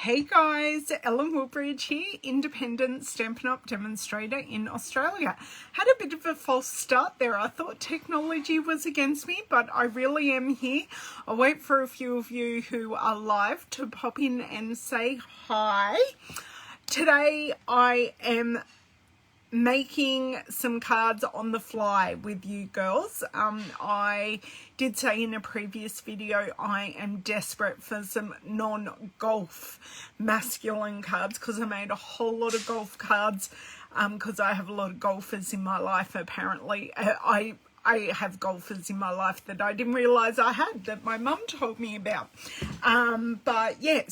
Hey guys, Ellen Woodbridge here, independent Stampin' Up! Demonstrator in Australia. Had a bit of a false start there. I thought technology was against me, but I really am here. I'll wait for a few of you who are live to pop in and say hi. Today I am making some cards on the fly with you girls. I did say in a previous video I am desperate for some non-golf masculine cards because I made a whole lot of golf cards because I have a lot of golfers in my life apparently. I have golfers in my life that I didn't realise I had, that my mum told me about. But yeah,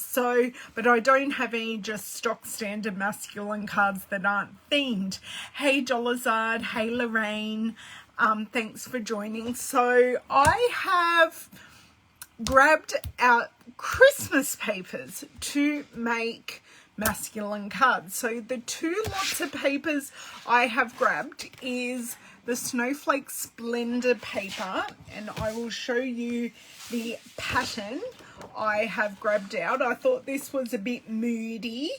but I don't have any just stock standard masculine cards that aren't themed. Hey Dolazard, hey Lorraine, thanks for joining. So I have grabbed out Christmas papers to make masculine cards. So the two lots of papers I have grabbed is the Snowflake Splendor paper, and I will show you the pattern I have grabbed out. I thought this was a bit moody,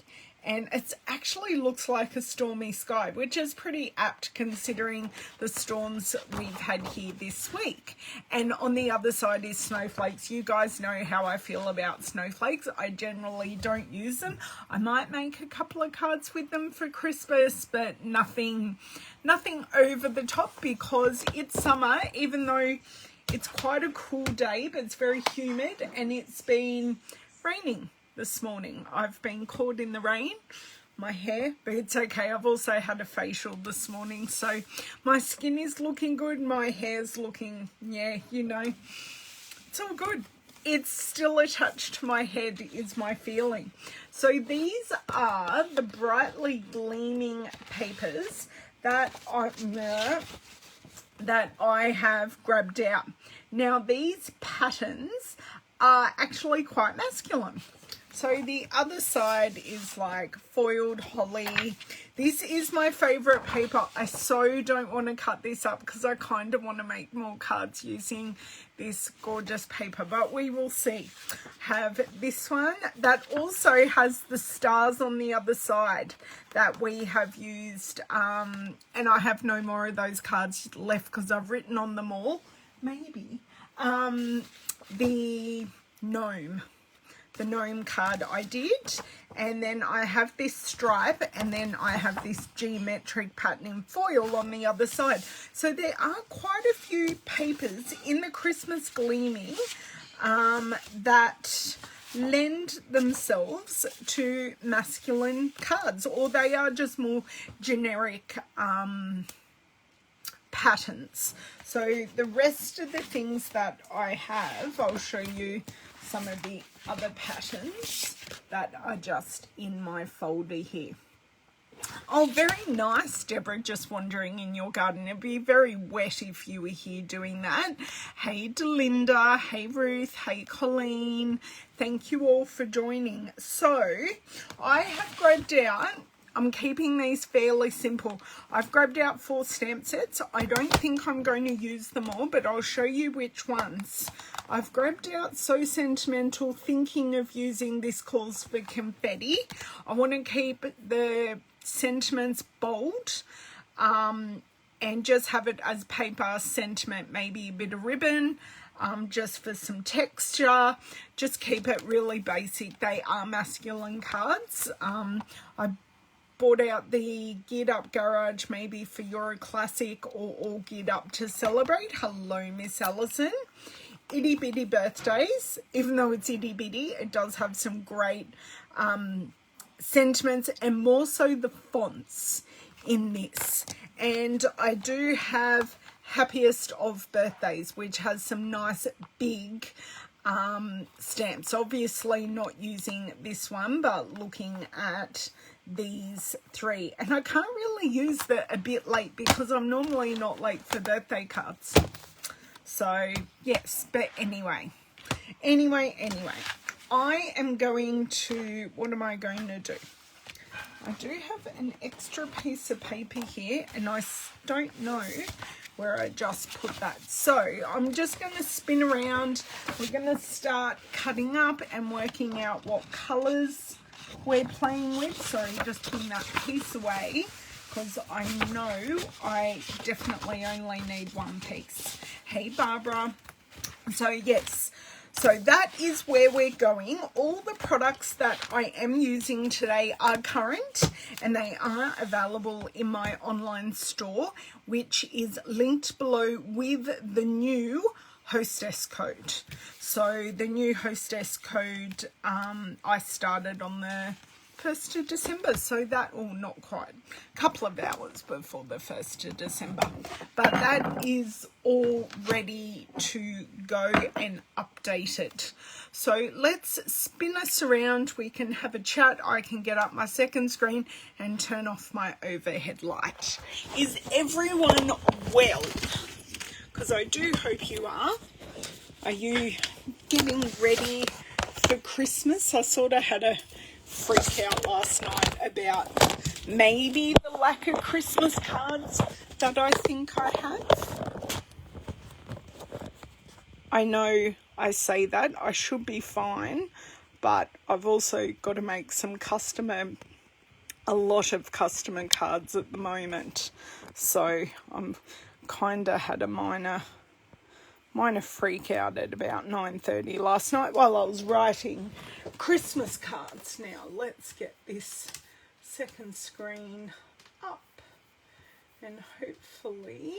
and it actually looks like a stormy sky, which is pretty apt considering the storms we've had here this week. And on the other side is snowflakes. You guys know how I feel about snowflakes. I generally don't use them. I might make a couple of cards with them for Christmas, but nothing over the top because it's summer, even though it's quite a cool day, but it's very humid and it's been raining this morning. I've been caught in the rain, my hair, but it's okay. I've also had a facial this morning, so my skin is looking good. My hair's looking, yeah, you know, it's all good. It's still attached to my head is my feeling. So these are the brightly gleaming papers that I have grabbed out. Now these patterns are actually quite masculine. So the other side is like foiled holly. This is my favorite paper. I so don't want to cut this up because I kind of want to make more cards using this gorgeous paper, but we will see. Have this one that also has the stars on the other side that we have used, and I have no more of those cards left because I've written on them all. Maybe the gnome card I did, and then I have this stripe, and then I have this geometric pattern in foil on the other side. So there are quite a few papers in the Christmas Gleaming that lend themselves to masculine cards, or they are just more generic patterns. So the rest of the things that I have, I'll show you some of the other patterns that are just in my folder here. Oh, very nice, Deborah, just wandering in your garden. It'd be very wet if you were here doing that. Hey, Delinda. Hey, Ruth. Hey, Colleen. Thank you all for joining. So I have grabbed out, I'm keeping these fairly simple. I've grabbed out 4 stamp sets. I don't think I'm going to use them all, but I'll show you which ones. I've grabbed out So Sentimental, thinking of using This Calls for Confetti. I want to keep the sentiments bold and just have it as paper sentiment, maybe a bit of ribbon, just for some texture. Just keep it really basic. They are masculine cards. I bought out the Geared Up Garage maybe for Euro Classic or All Geared Up to celebrate. Hello, Miss Allison. Itty Bitty Birthdays. Even though it's itty bitty, it does have some great sentiments, and more so the fonts in this. And I do have Happiest of Birthdays, which has some nice big stamps. Obviously not using this one, but looking at these 3, and I can't really use the a bit late because I'm normally not late for birthday cards. So yes, but anyway, I am going to, what am I going to do? I do have an extra piece of paper here, and I don't know where I just put that. So I'm just going to spin around. We're going to start cutting up and working out what colours we're playing with. Sorry, just putting that piece away because I know I definitely only need one piece. Hey, Barbara. So, yes. So that is where we're going. All the products that I am using today are current and they are available in my online store, which is linked below with the new hostess code. So the new hostess code, I started on the 1st of December, so that, well, not quite, a couple of hours before the 1st of December, but that is all ready to go and updated. So let's spin us around, we can have a chat, I can get up my second screen and turn off my overhead light. Is everyone well? Because I do hope you are. Are you getting ready for Christmas? I sort of had a freak out last night about maybe the lack of Christmas cards that I think I have. I know I say that, I should be fine, but I've also got to make some a lot of customer cards at the moment. So I'm kind of had a minor freak out at about 9:30 last night while I was writing Christmas cards. Now let's get this second screen up and hopefully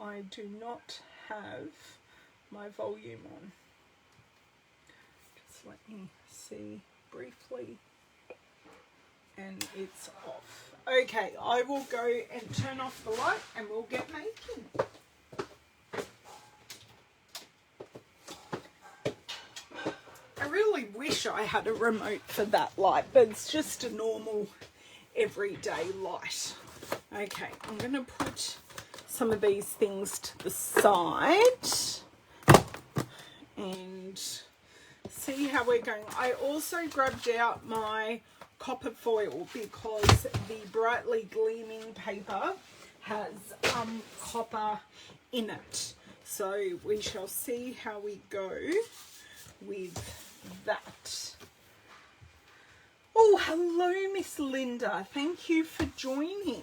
I do not have my volume on. Just let me see briefly, and it's off. Okay, I will go and turn off the light and we'll get making. I really wish I had a remote for that light, but it's just a normal everyday light. Okay, I'm going to put some of these things to the side and see how we're going. I also grabbed out my copper foil because the brightly gleaming paper has copper in it. So we shall see how we go with that. Oh, hello, Miss Linda. Thank you for joining.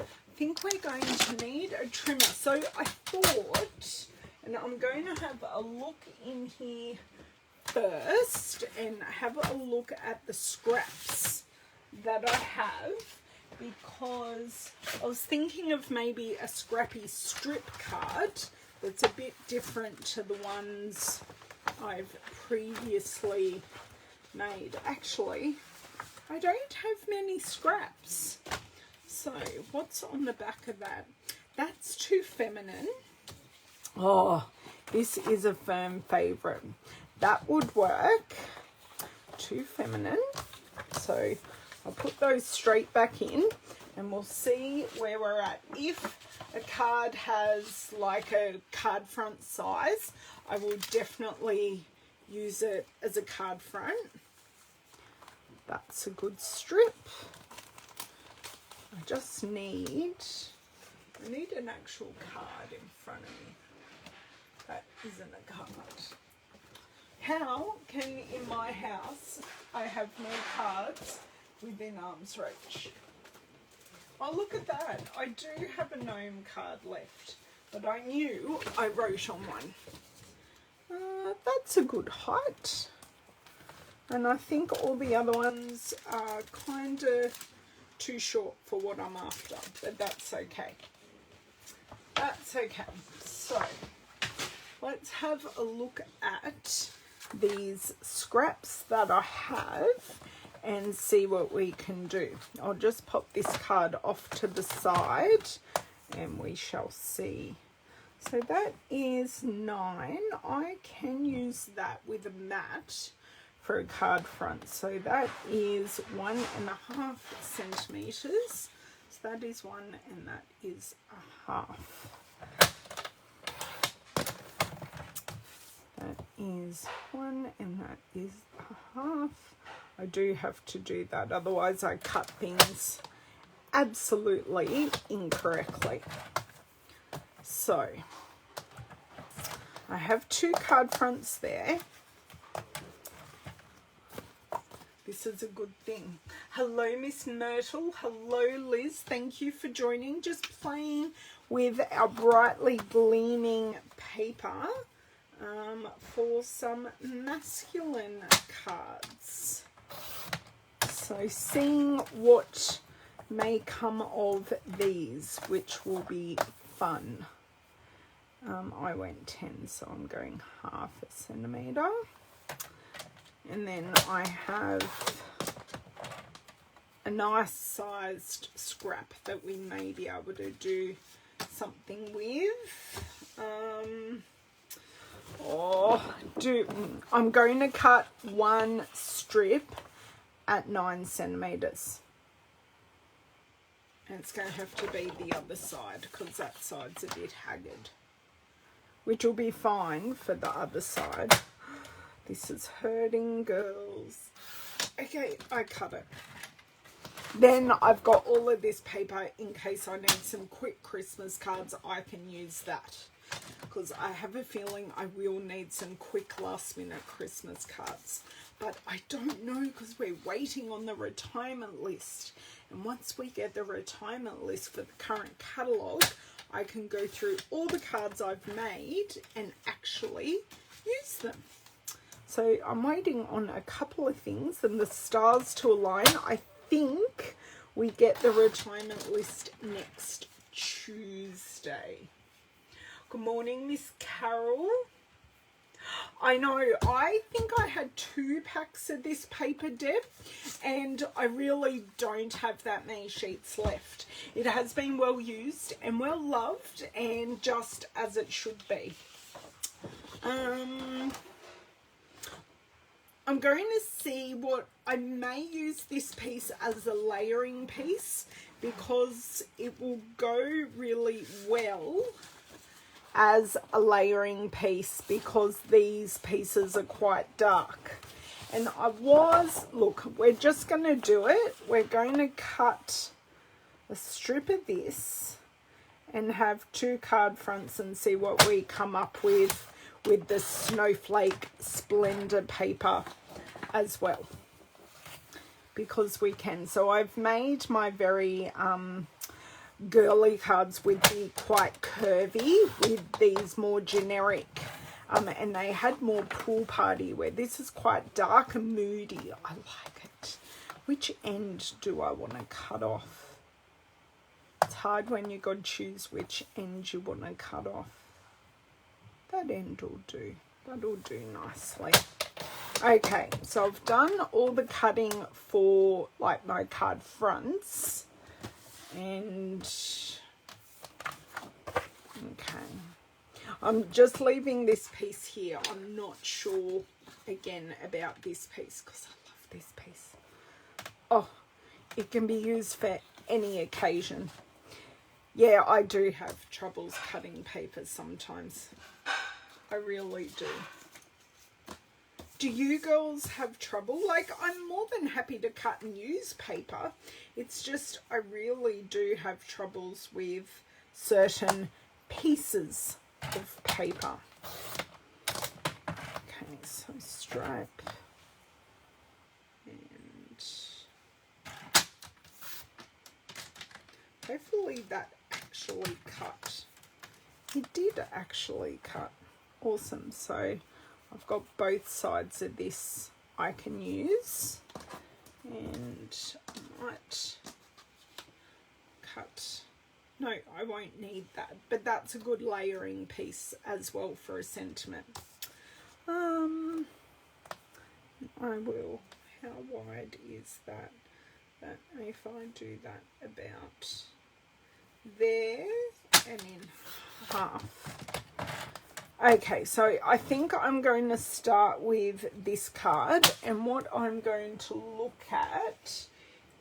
I think we're going to need a trimmer. So I thought, and I'm going to have a look in here first and have a look at the scraps that I have, because I was thinking of maybe a scrappy strip card that's a bit different to the ones I've previously made. Actually, I don't have many scraps. So what's on the back of that? That's too feminine. Oh, this is a firm favorite. That would work. Too feminine. So I'll put those straight back in and we'll see where we're at. If a card has like a card front size, I will definitely use it as a card front. That's a good strip. I need an actual card in front of me. That isn't a card. How can in my house I have no cards within arm's reach? Oh, look at that. I do have a gnome card left, but I knew I wrote on one. That's a good height. And I think all the other ones are kind of too short for what I'm after, but that's okay. That's okay. So let's have a look at these scraps that I have and see what we can do. I'll just pop this card off to the side and we shall see. So that is 9. I can use that with a mat for a card front. So that is 1.5 centimeters. So that is 1 and that is 1/2. That is 1 and that is 1/2. I do have to do that, otherwise I cut things absolutely incorrectly. So I have 2 card fronts there. This is a good thing. Hello, Miss Myrtle. Hello, Liz. Thank you for joining. Just playing with our brightly gleaming paper for some masculine cards. So seeing what may come of these, which will be fun. I went 10, so I'm going half a centimetre. And then I have a nice sized scrap that we may be able to do something with. I'm going to cut one strip at 9 centimetres. And it's going to have to be the other side because that side's a bit haggard, which will be fine for the other side. This is hurting, girls. Okay, I cut it. Then I've got all of this paper in case I need some quick Christmas cards. I can use that because I have a feeling I will need some quick last minute Christmas cards. But I don't know because we're waiting on the retirement list. And once we get the retirement list for the current catalogue, I can go through all the cards I've made and actually use them. So I'm waiting on a couple of things and the stars to align. I think we get the retirement list next Tuesday. Good morning, Miss Carol. I know, I think I had 2 packs of this paper, Deb, and I really don't have that many sheets left. It has been well used and well loved and just as it should be. I'm going to see what I may use this piece as a layering piece because it will go really well as a layering piece because these pieces are quite dark. And look, we're just going to do it. We're going to cut a strip of this and have 2 card fronts and see what we come up with the Snowflake Splendor paper as well, because we can. So I've made my very girly cards with the quite curvy with these more generic and they had more pool party where this is quite dark and moody. I like it. Which end do I want to cut off? It's hard when you got to choose which end you want to cut off. That end will do. That'll do nicely. Okay, so I've done all the cutting for like my card fronts. And okay, I'm just leaving this piece here. I'm not sure again about this piece because I love this piece. Oh, it can be used for any occasion. Yeah, I do have troubles cutting paper sometimes. I really do. Do you girls have trouble? Like, I'm more than happy to cut and use paper. It's just I really do have troubles with certain pieces of paper. Okay, so stripe. And hopefully that actually cut. It did actually cut. Awesome. So I've got both sides of this I can use, and I might cut. No, I won't need that, but that's a good layering piece as well for a sentiment. I will. How wide is that? But if I do that about there and in half. Okay, so I think I'm going to start with this card, and what I'm going to look at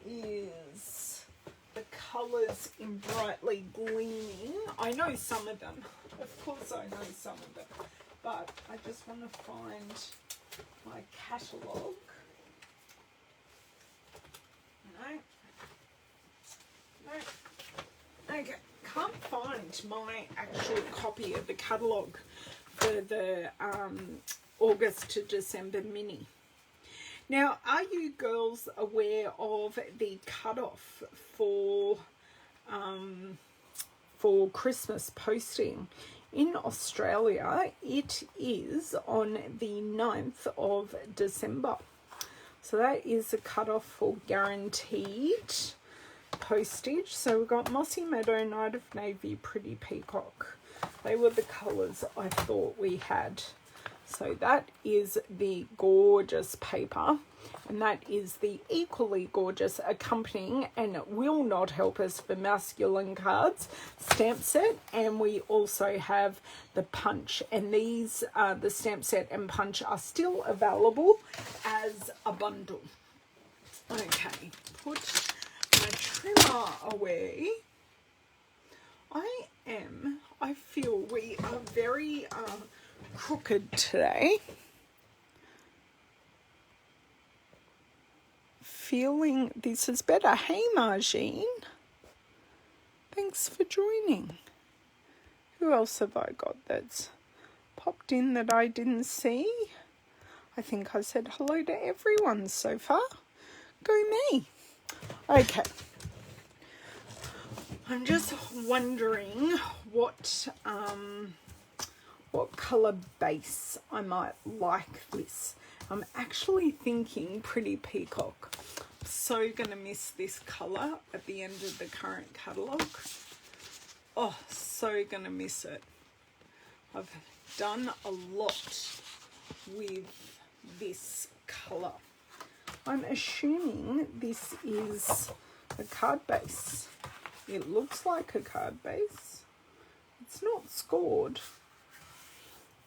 is the colours in Brightly Gleaming. I know some of them. Of course I know some of them. But I just want to find my catalogue. No. Okay, can't find my actual copy of the catalogue for the August to December mini. Now, are you girls aware of the cutoff for Christmas posting? In Australia, it is on the 9th of December. So that is a cutoff for guaranteed postage. So we've got Mossy Meadow, Night of Navy, Pretty Peacock. They were the colours I thought we had. So that is the gorgeous paper, and that is the equally gorgeous accompanying, and it will not help us for masculine cards, stamp set. And we also have the punch, and these the stamp set and punch are still available as a bundle. Okay, put my trimmer away. I feel we are very crooked today. Feeling this is better. Hey, Margine. Thanks for joining. Who else have I got that's popped in that I didn't see? I think I said hello to everyone so far. Go me. Okay. I'm just wondering what colour base I might like this. I'm actually thinking Pretty Peacock. I'm so going to miss this colour at the end of the current catalogue. Oh, so going to miss it. I've done a lot with this colour. I'm assuming this is a card base. It looks like a card base. It's not scored,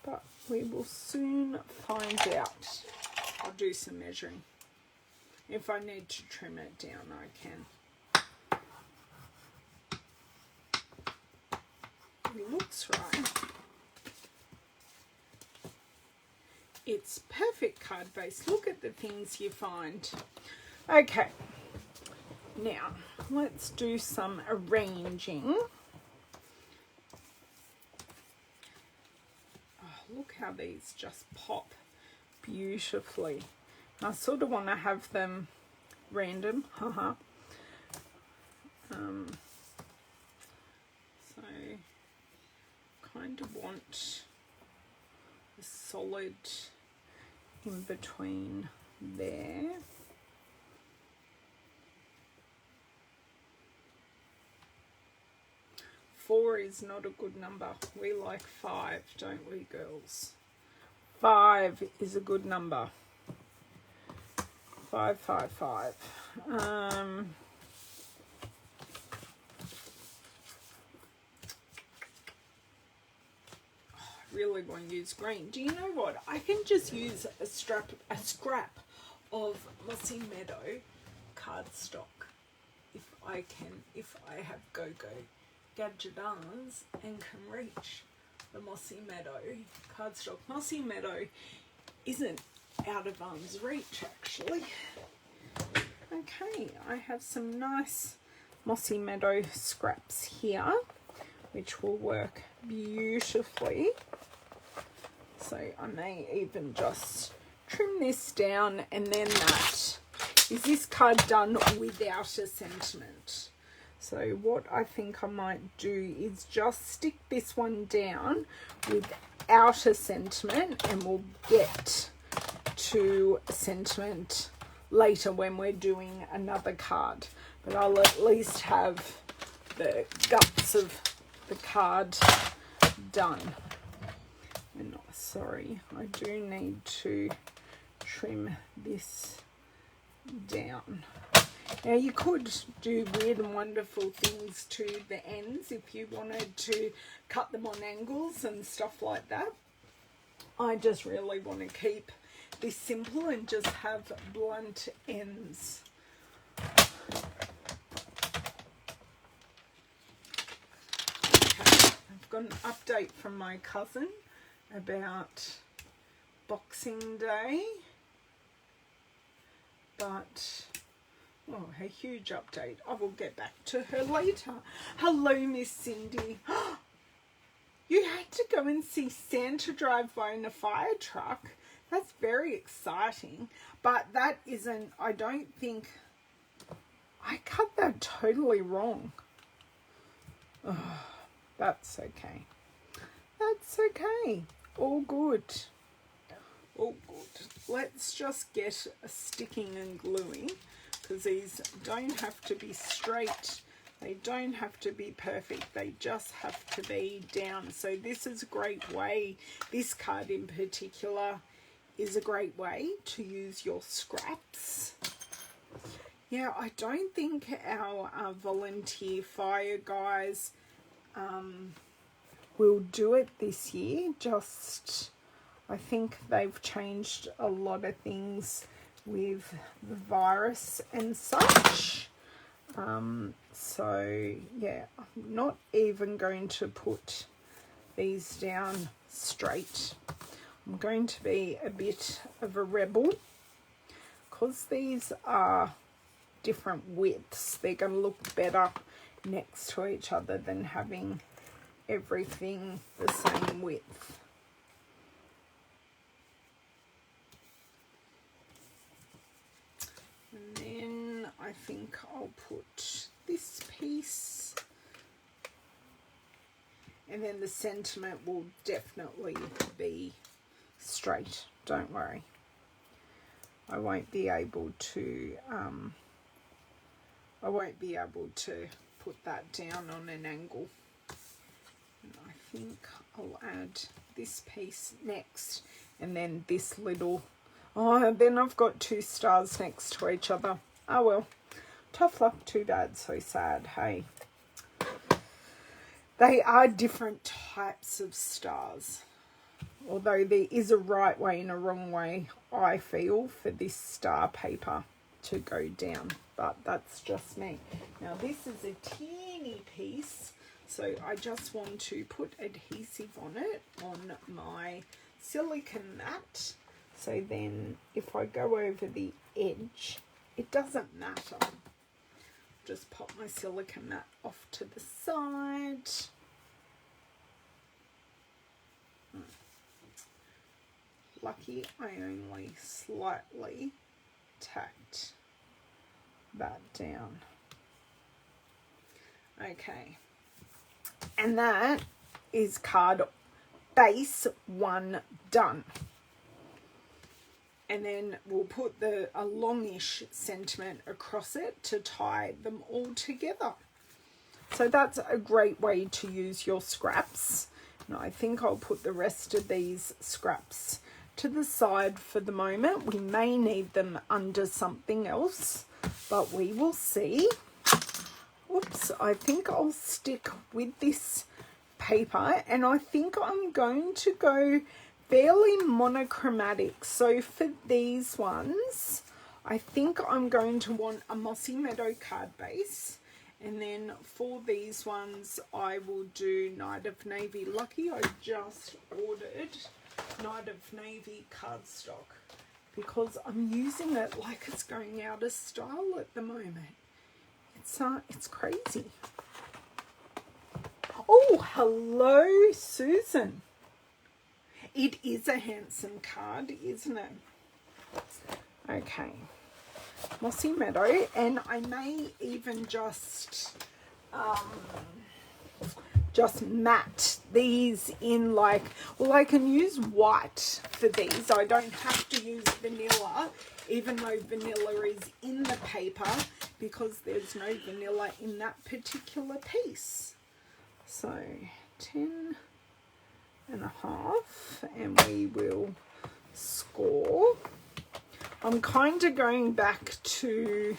but we will soon find out. I'll do some measuring. If I need to trim it down, I can. It looks right. It's perfect card base. Look at the things you find. Okay. Now, let's do some arranging. Oh, look how these just pop beautifully. I sort of want to have them random. So, kind of want a solid in between there. Four is not a good number. We like 5, don't we, girls? 5 is a good number. 5, 5, 5. I really want to use green. Do you know what? I can just use a scrap of Mossy Meadow cardstock if I have go-go gadgetons and can reach the Mossy Meadow cardstock. Mossy Meadow isn't out of arm's reach, actually. Okay, I have some nice Mossy Meadow scraps here, which will work beautifully. So I may even just trim this down, and then that is this card done without a sentiment. So what I think I might do is just stick this one down without a sentiment, and we'll get to a sentiment later when we're doing another card. But I'll at least have the guts of the card done. And sorry, I do need to trim this down. Now you could do weird and wonderful things to the ends if you wanted to cut them on angles and stuff like that. I just really want to keep this simple and just have blunt ends. Okay, I've got an update from my cousin about Boxing Day, but oh, a huge update. I will get back to her later. Hello, Miss Cindy. You had to go and see Santa drive by in a fire truck. That's very exciting, but that isn't, I don't think, I cut that totally wrong. Oh, that's okay. That's okay. All good. All good. Let's just get a sticking and gluing, because these don't have to be straight. They don't have to be perfect. They just have to be down. So this is a great way, this card in particular is a great way to use your scraps. Yeah, I don't think our volunteer fire guys will do it this year. Just, I think they've changed a lot of things with the virus and such. So yeah, I'm not even going to put these down straight. I'm going to be a bit of a rebel, because these are different widths. They're going to look better next to each other than having everything the same width. And then I think I'll put this piece, and then the sentiment will definitely be straight, don't worry. I won't be able to put that down on an angle. And I think I'll add this piece next, and then this little, oh, then I've got two stars next to each other. Oh well, tough luck, too bad, so sad, hey. They are different types of stars, although there is a right way and a wrong way, I feel, for this star paper to go down, but that's just me. Now this is a teeny piece, so I just want to put adhesive on it, on my silicone mat, so then if I go over the edge, it doesn't matter. Just pop my silicone mat off to the side. Lucky I only slightly tacked that down. Okay, and that is card base 1 done. And then we'll put a longish sentiment across it to tie them all together. So that's a great way to use your scraps. And I think I'll put the rest of these scraps to the side for the moment. We may need them under something else, but we will see. Oops, I think I'll stick with this paper, and I think I'm going to go fairly monochromatic. So for these ones, I think I'm going to want a Mossy Meadow card base, and then for these ones I will do Night of Navy. Lucky I just ordered Night of Navy cardstock, because I'm using it like it's going out of style at the moment. It's crazy. Oh, hello, Susan. It is a handsome card, isn't it? Okay, Mossy Meadow, and I may even just matte these in, like, well, I can use white for these. I don't have to use vanilla, even though vanilla is in the paper, because there's no vanilla in that particular piece. So 10 and a half, and we will score. I'm kind of going back to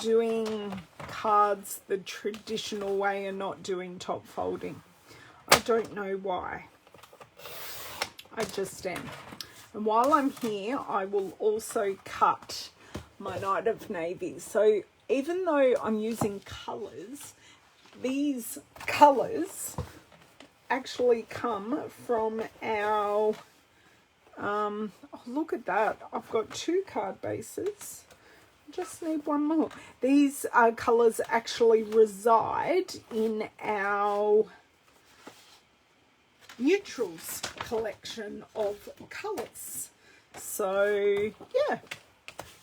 doing cards the traditional way and not doing top folding. I don't know why. I just am. And while I'm here, I will also cut my Night of Navy. So even though I'm using colours, these colours actually come from our oh, look at that, I've got 2 card bases. I just need one more. These colours actually reside in our neutrals collection of colours. So yeah,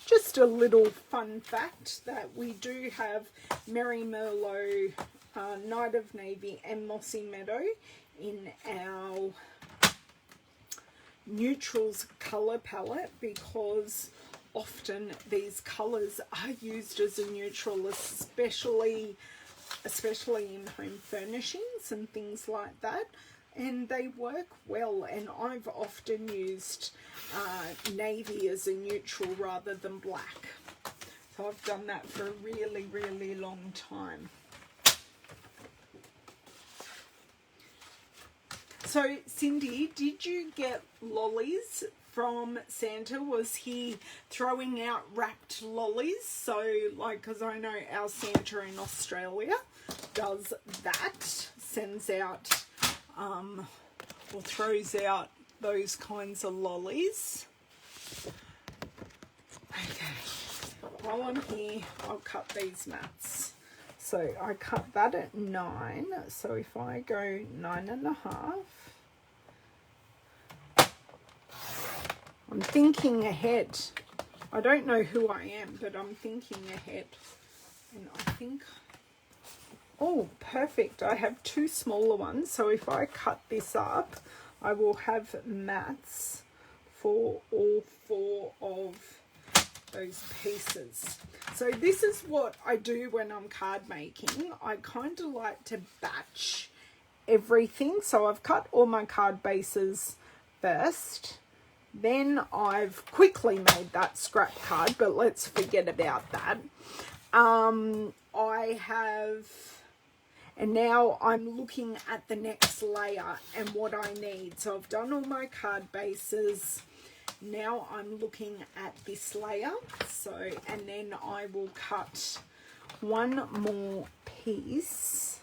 just a little fun fact that we do have Merry Merlot, Night of Navy and Mossy Meadow in our neutrals colour palette, because often these colours are used as a neutral, especially in home furnishings and things like that, and they work well. And I've often used navy as a neutral rather than black, so I've done that for a really, really long time. So Cindy, did you get lollies from Santa? Was he throwing out wrapped lollies? So, like, because I know our Santa in Australia does that, sends out or throws out those kinds of lollies. Okay, while I'm here, I'll cut these mats. So I cut that at 9, so if I go 9.5, I'm thinking ahead. I don't know who I am, but I'm thinking ahead. And I think, oh, perfect. I have 2 smaller ones. So if I cut this up, I will have mats for all 4 of those pieces. So this is what I do when I'm card making. I kind of like to batch everything. So I've cut all my card bases first. Then I've quickly made that scrap card, but let's forget about that. And now I'm looking at the next layer and what I need. So I've done all my card bases. Now I'm looking at this layer. So, and then I will cut one more piece,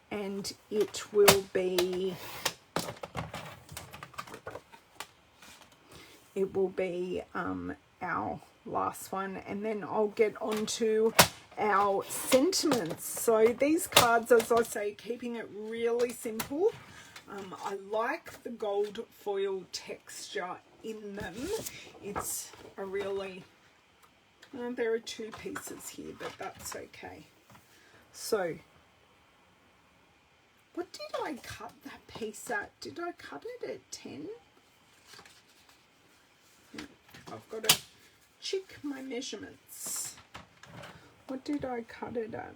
and it will be our last one, and then I'll get on to our sentiments. So these cards, as I say, keeping it really simple. I like the gold foil texture in them. It's a really, there are 2 pieces here, but that's okay. So what did I cut that piece at? Did I cut it at 10? I've got to check my measurements. What did I cut it at?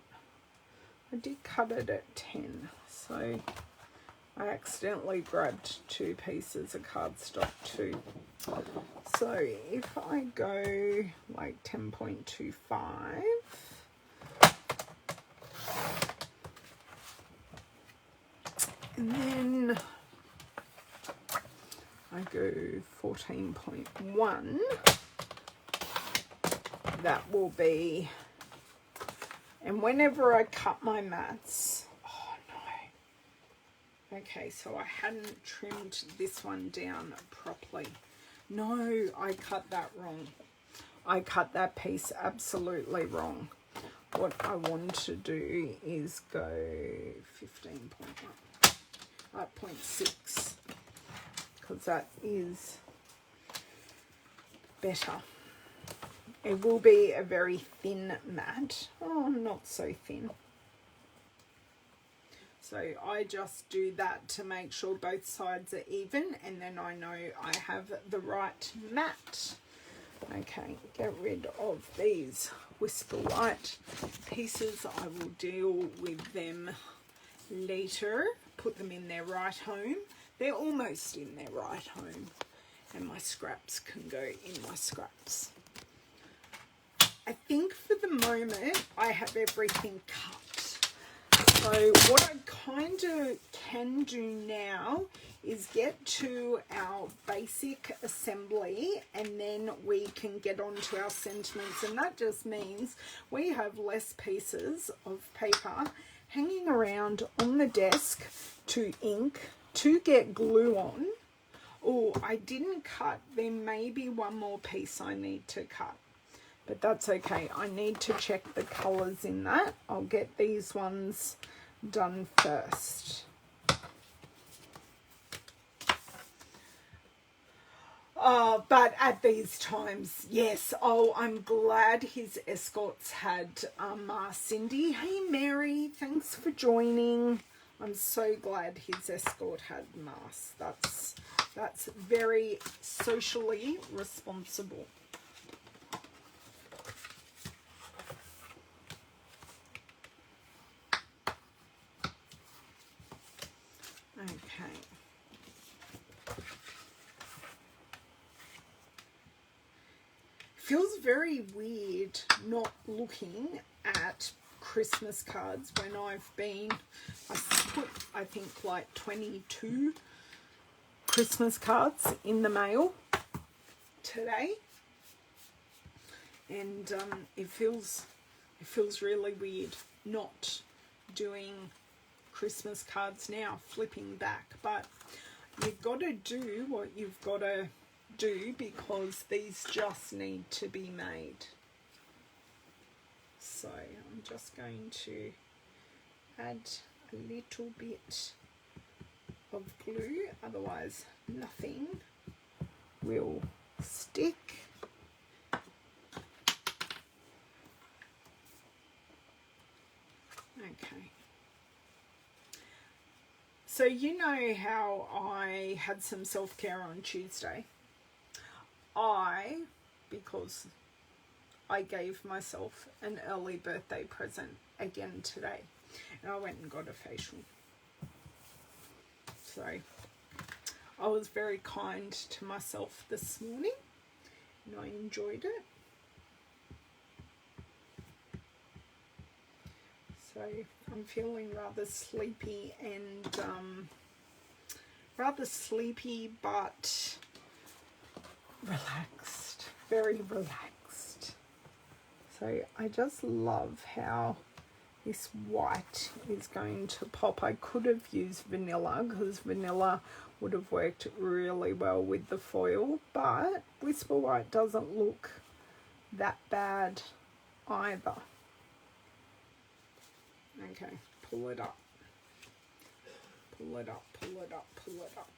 I did cut it at 10. So I accidentally grabbed 2 pieces of cardstock too. So if I go like 10.25, and then I go 14.1, that will be, and whenever I cut my mats, oh no, okay, so I hadn't trimmed this one down properly. No, I cut that wrong. I cut that piece absolutely wrong. What I want to do is go 0.6, because that is better. It will be a very thin mat. Oh, not so thin. So I just do that to make sure both sides are even, and then I know I have the right mat. Okay, get rid of these Whisper White pieces. I will deal with them later. Put them in their right home. They're almost in their right home, and my scraps can go in my scraps. I think for the moment I have everything cut. So what I kind of can do now is get to our basic assembly, and then we can get on to our sentiments. And that just means we have less pieces of paper hanging around on the desk to ink, to get glue on. Oh, I didn't cut. There may be one more piece I need to cut, but that's okay. I need to check the colours in that. I'll get these ones done first. But at these times, yes. Oh, I'm glad his escorts had Cindy. Hey, Mary, thanks for joining. I'm so glad his escort had masks. That's very socially responsible. Okay. Feels very weird not looking at Christmas cards when I put, I think, like 22 Christmas cards in the mail today, and it feels really weird not doing Christmas cards now, flipping back, but you've got to do what you've got to do because these just need to be made. So I'm just going to add a little bit of glue, otherwise nothing will stick. Okay. So you know how I had some self-care on Tuesday? Because I gave myself an early birthday present again today, and I went and got a facial. So I was very kind to myself this morning, and I enjoyed it. So I'm feeling rather sleepy but relaxed, very relaxed. So I just love how this white is going to pop. I could have used vanilla because vanilla would have worked really well with the foil, but Whisper White doesn't look that bad either. Okay, pull it up. Pull it up, pull it up, pull it up.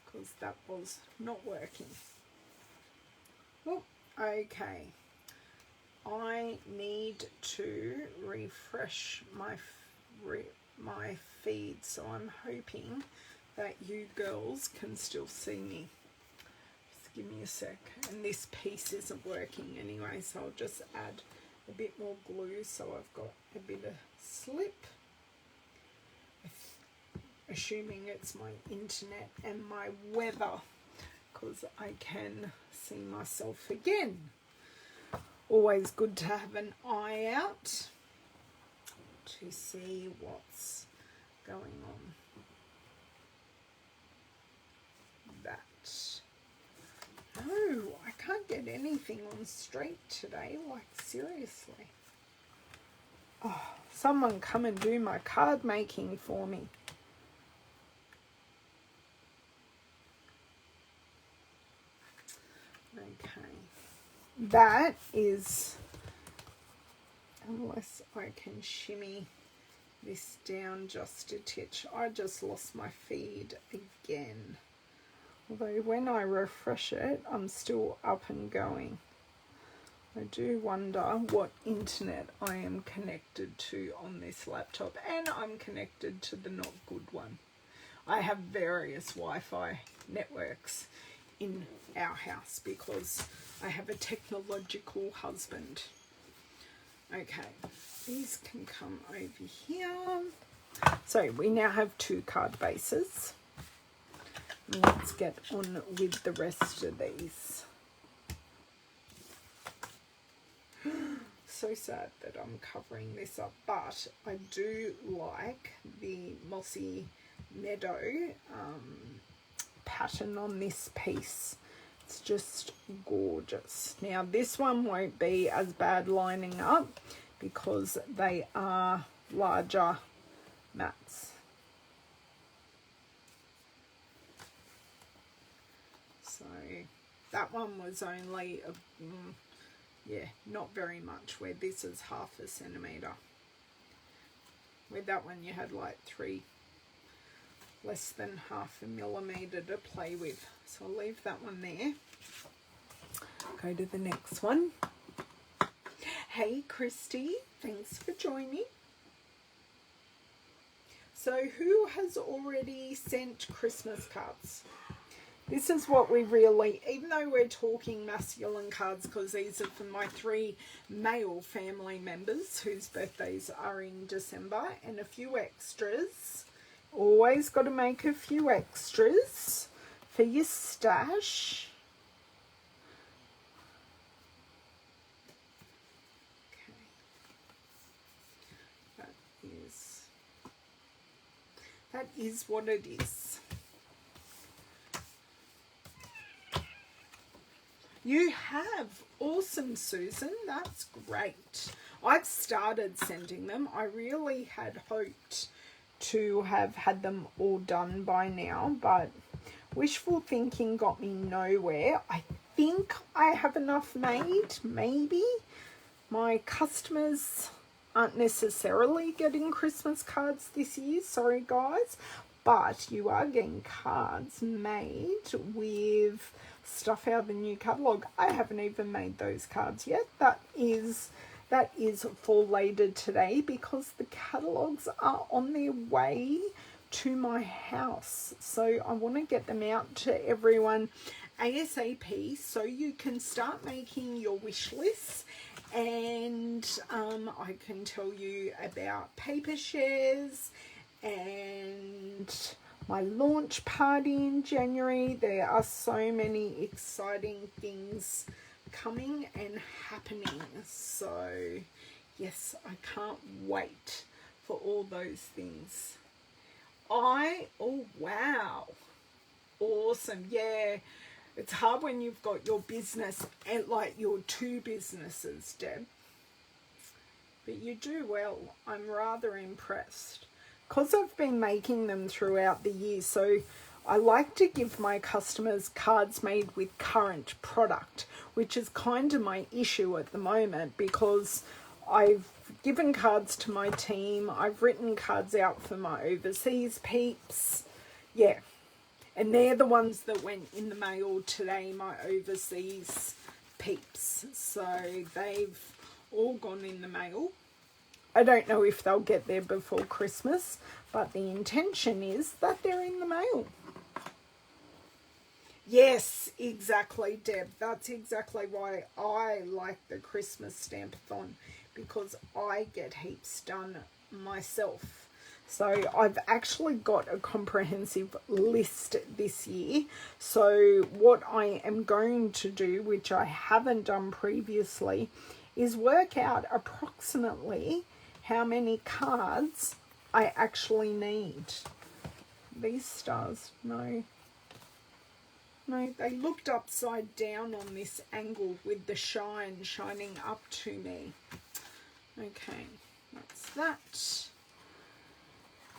Because that was not working. Oh, okay. I need to refresh my feed, so I'm hoping that you girls can still see me. Just give me a sec. And this piece isn't working anyway, so I'll just add a bit more glue so I've got a bit of slip. Assuming it's my internet and my weather, because I can see myself again. Always good to have an eye out to see what's going on. No, I can't get anything on straight today, like seriously. Oh, someone come and do my card making for me. Okay, that is, unless I can shimmy this down just a titch. I just lost my feed again. Although when I refresh it, I'm still up and going. I do wonder what internet I am connected to on this laptop, and I'm connected to the not good one. I have various Wi-Fi networks in our house because I have a technological husband. Okay, these can come over here. So we now have 2 card bases. Let's get on with the rest of these. So sad that I'm covering this up, but I do like the Mossy Meadow pattern on this piece. It's just gorgeous. Now this one won't be as bad lining up because they are larger mats. So that one was only yeah, not very much, where this is 1/2 centimetre. With that one you had like 3 less than 0.5 millimeter to play with. So I'll leave that one there. Go to the next one. Hey Christy, thanks for joining. So who has already sent Christmas cards? This is what we really, even though we're talking masculine cards, because these are for my 3 male family members whose birthdays are in December, and a few extras. Always got to make a few extras for your stash. Okay. That is what it is. You have. Awesome, Susan. That's great. I've started sending them. I really had hoped to have had them all done by now, but wishful thinking got me nowhere. I think I have enough made, maybe. My customers aren't necessarily getting Christmas cards this year. Sorry, guys. But you are getting cards made with stuff out of the new catalogue. I haven't even made those cards yet. That is for later today, because the catalogues are on their way to my house. So I want to get them out to everyone ASAP so you can start making your wish lists. And I can tell you about paper shares and my launch party in January. There are so many exciting things coming and happening. So yes, I can't wait for all those things. Oh wow, awesome. Yeah, it's hard when you've got your business and like your 2 businesses, Deb, but you do well. I'm rather impressed because I've been making them throughout the year. So I like to give my customers cards made with current product, which is kind of my issue at the moment, because I've given cards to my team. I've written cards out for my overseas peeps. Yeah. And they're the ones that went in the mail today, my overseas peeps. So they've all gone in the mail. I don't know if they'll get there before Christmas, but the intention is that they're in the mail. Yes, exactly, Deb. That's exactly why I like the Christmas Stampathon, because I get heaps done myself. So I've actually got a comprehensive list this year. So what I am going to do, which I haven't done previously, is work out approximately how many cards I actually need. These stars, no, they looked upside down on this angle with the shine shining up to me. Okay, that's that.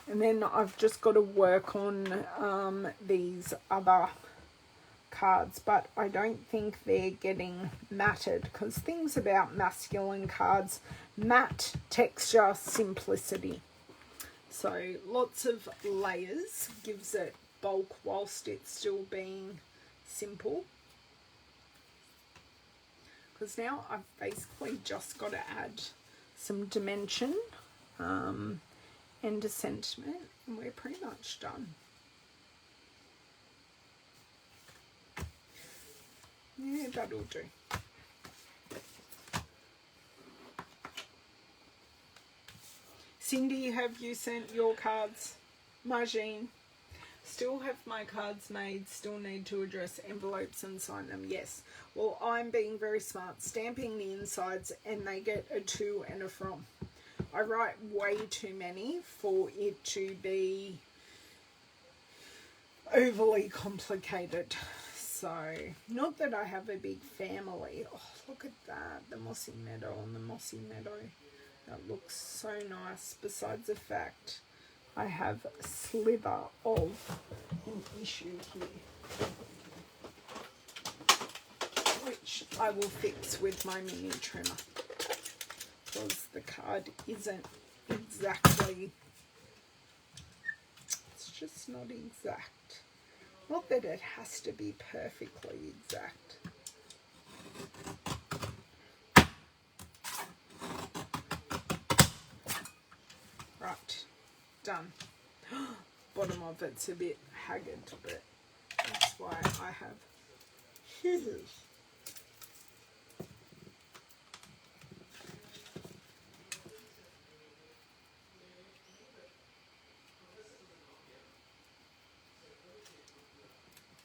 And then I've just got to work on these other cards, but I don't think they're getting matted, because things about masculine cards: matte, texture, simplicity. So lots of layers gives it bulk whilst it's still being simple. Because now I've basically just got to add some dimension and a sentiment, and we're pretty much done. Yeah, that'll do. Cindy, have you sent your cards? Margine, still have my cards made, still need to address envelopes and sign them. Yes. Well, I'm being very smart, stamping the insides, and they get a to and a from. I write way too many for it to be overly complicated. So, not that I have a big family. Oh, look at that, the mossy meadow on the mossy meadow. That looks so nice, besides the fact I have a sliver of an issue here, which I will fix with my mini trimmer, because the card isn't exactly, it's just not exact. Not that it has to be perfectly exact. Right, done. Bottom of it's a bit haggard, but that's why I have scissors.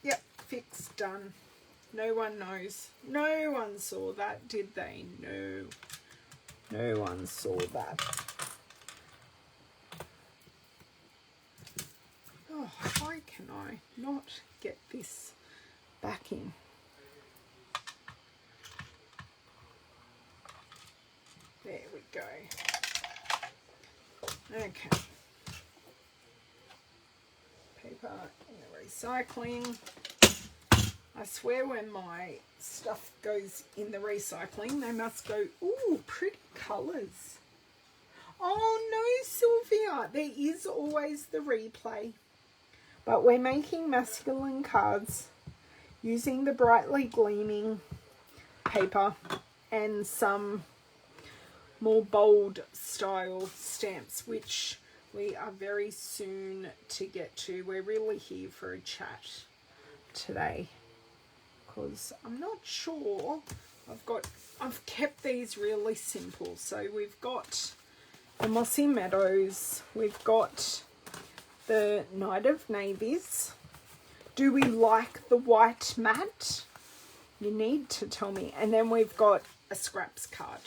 Yep, fixed, done. No one knows. No one saw that, did they? No. No one saw that. Oh, why can I not get this back in? There we go. Okay. Paper in the recycling. I swear when my stuff goes in the recycling, they must go, ooh, pretty colours. Oh no, Sylvia, there is always the replay. But we're making masculine cards using the brightly gleaming paper and some more bold style stamps, which we are very soon to get to. We're really here for a chat today because I'm not sure. I've kept these really simple. So we've got the Mossy Meadows, we've got the Night of Navies. Do we like the white matte? You need to tell me. And then we've got a scraps card.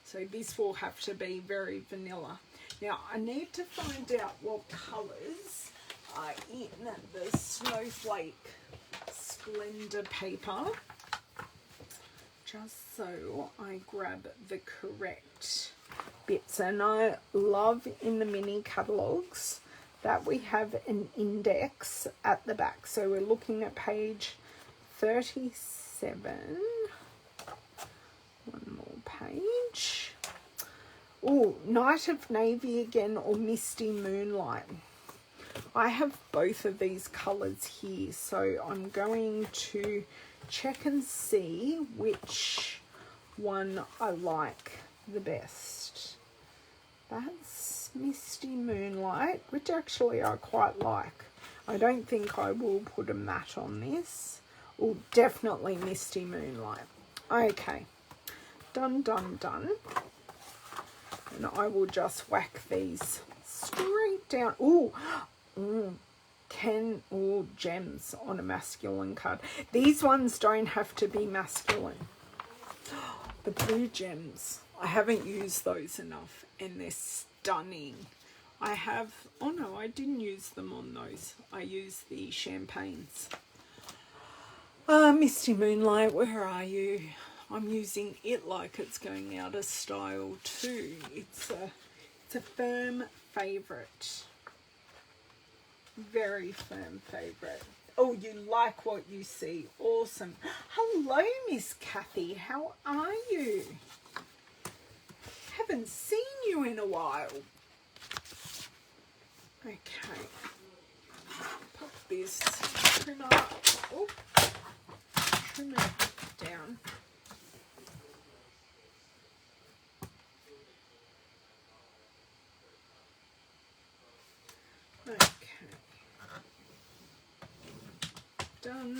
So this will have to be very vanilla. Now I need to find out what colours are in the Snowflake Splendor paper, just so I grab the correct bits. And I love in the mini catalogues that we have an index at the back. So we're looking at page 37. One more page. Oh, Night of Navy again, or Misty Moonlight. I have both of these colours here, so I'm going to check and see which one I like the best. That's Misty Moonlight, which actually I quite like. I don't think I will put a matte on this. Oh, definitely Misty Moonlight. Okay, done, done, done. And I will just whack these straight down. Ooh, gems on a masculine card. These ones don't have to be masculine. The blue gems, I haven't used those enough, and they're stunning. I have, oh no, I didn't use them on those. I used the champagnes. Misty Moonlight, where are you? I'm using it like it's going out of style too. It's a firm favourite. Very firm favourite. Oh, you like what you see. Awesome. Hello, Miss Kathy. How are you? Haven't seen you in a while. Okay. Pop this trimmer. Oh, trim it down. Okay. Done.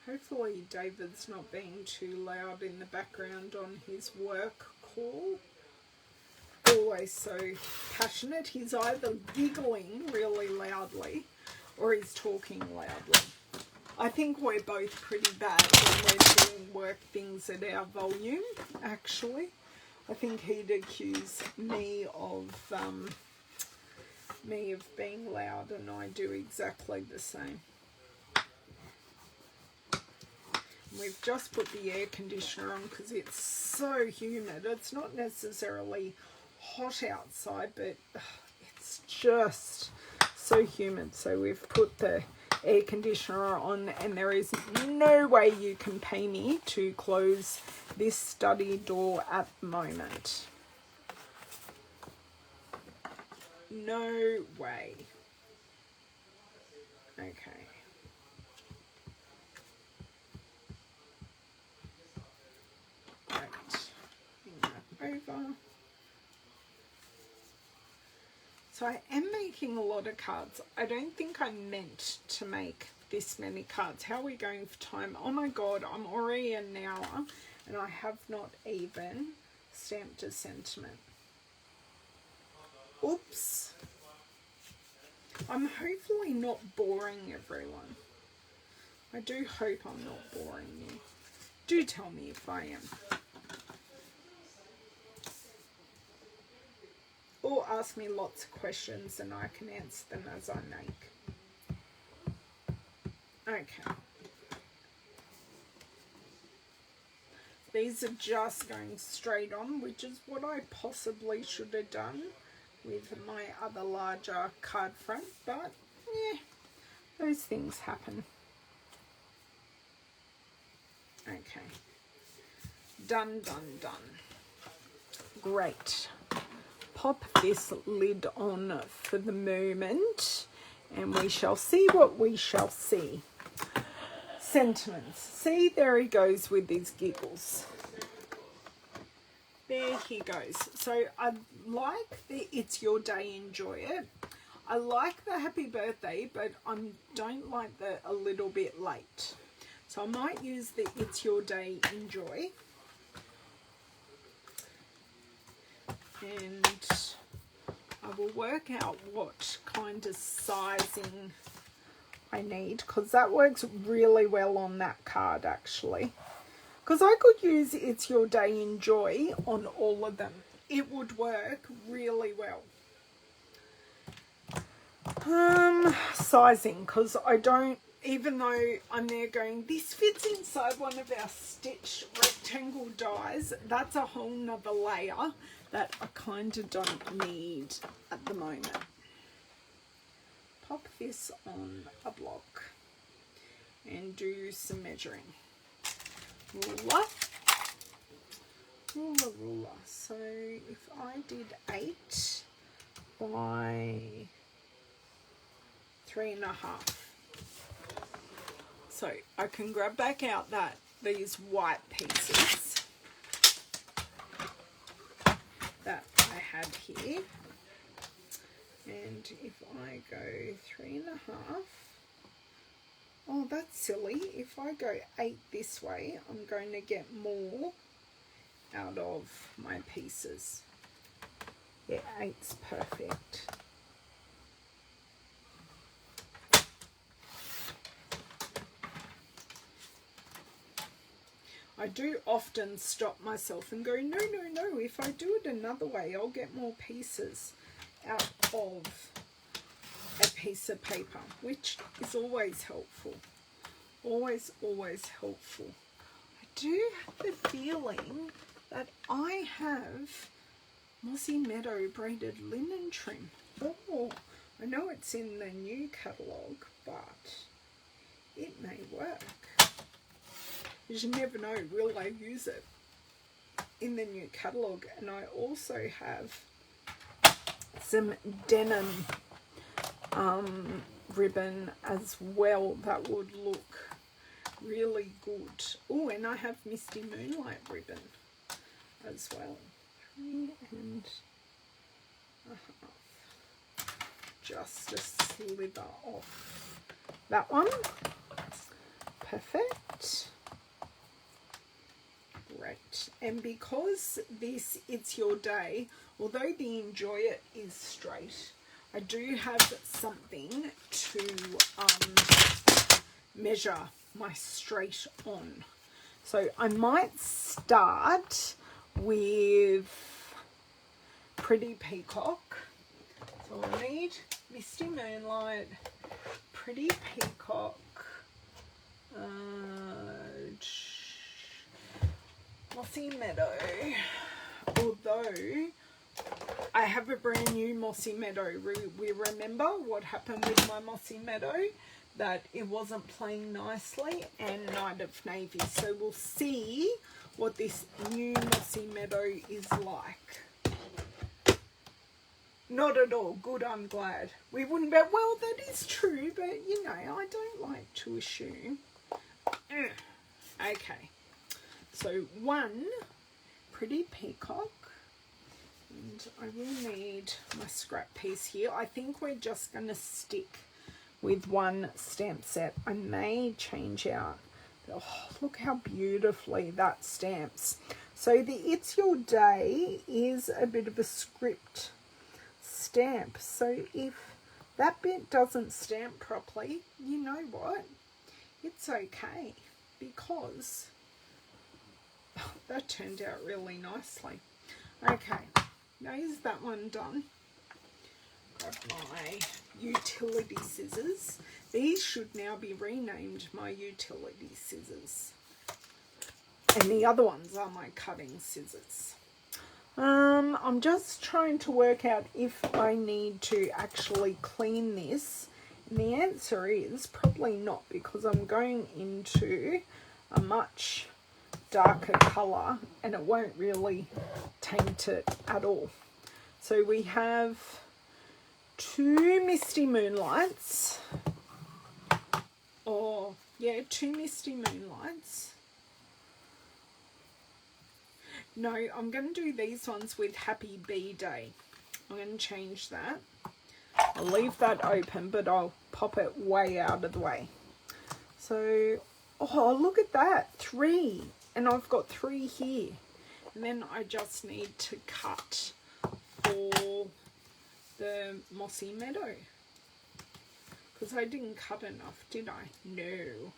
Hopefully David's not being too loud in the background on his work call. Always so passionate. He's either giggling really loudly or he's talking loudly. I think we're both pretty bad when we're doing work things at our volume, actually. I think he'd accuse me of being loud, and I do exactly the same. We've just put the air conditioner on because it's so humid. It's not necessarily hot outside, but it's just so humid. So we've put the air conditioner on, and there is no way you can pay me to close this study door at the moment. No way. Okay. Right. Bring that over. So I am making a lot of cards. I don't think I meant to make this many cards. How are we going for time? Oh my god, I'm already an hour and I have not even stamped a sentiment. Oops. I'm hopefully not boring everyone. I do hope I'm not boring you. Do tell me if I am. Or ask me lots of questions and I can answer them as I make. Okay. These are just going straight on, which is what I possibly should have done with my other larger card front, but yeah, those things happen. Okay. Done, done, done. Great. Pop this lid on for the moment and we shall see what we shall see. Sentiments. See, there he goes with his giggles. There he goes. So I like the It's Your Day, enjoy it. I like the happy birthday, but I don't like the a little bit late. So I might use the It's Your Day, enjoy. And I will work out what kind of sizing I need, because that works really well on that card actually. Because I could use It's Your Day, enjoy on all of them. It would work really well. Sizing, because I don't, even though I'm there going, this fits inside one of our stitched rectangle dies, that's a whole nother layer that I kind of don't need at the moment. Pop this on a block and do some measuring. Ruler, ruler, ruler. So if I did 8 by 3.5, so I can grab back out these white pieces that I had here, and if I go 3.5, oh, that's silly. If I go 8 this way, I'm going to get more out of my pieces. Yeah, 8's perfect. I do often stop myself and go, no, no, no, if I do it another way, I'll get more pieces out of a piece of paper, which is always helpful. Always, always helpful. I do have the feeling that I have Mossy Meadow braided linen trim. Oh, I know it's in the new catalogue, but it may work. You never know, will I use it in the new catalogue? And I also have some denim ribbon as well that would look really good. Oh, and I have Misty Moonlight ribbon as well. 3.5. Just a slither off that one. Perfect. Great. And because this It's Your Day, although the enjoy it is straight, I do have something to measure my straight on. So I might start with Pretty Peacock. So I'll need Misty Moonlight, Pretty Peacock, Mossy Meadow, although I have a brand new Mossy Meadow. We remember what happened with my Mossy Meadow, that it wasn't playing nicely, and Night of Navy. So we'll see what this new Mossy Meadow is like. Not at all. Good, I'm glad. We wouldn't bet. Well, that is true, but you know, I don't like to assume. Okay. So one pretty peacock. And I will need my scrap piece here. I think we're just going to stick with one stamp set. I may change out. Oh, look how beautifully that stamps. So the It's Your Day is a bit of a script stamp. So if that bit doesn't stamp properly, you know what? It's okay, because that turned out really nicely. Okay, now is that one done? Grab my utility scissors. These should now be renamed my utility scissors. And the other ones are my cutting scissors. I'm just trying to work out if I need to actually clean this. And the answer is probably not, because I'm going into a much darker colour and it won't really taint it at all. So we have 2 Misty Moonlights. Oh, yeah, 2 Misty Moonlights. No, I'm going to do these ones with Happy Bee Day. I'm going to change that. I'll leave that open, but I'll pop it way out of the way. So, oh, look at that. 3. And I've got 3 here. And then I just need to cut for the Mossy Meadow. Because I didn't cut enough, did I? No.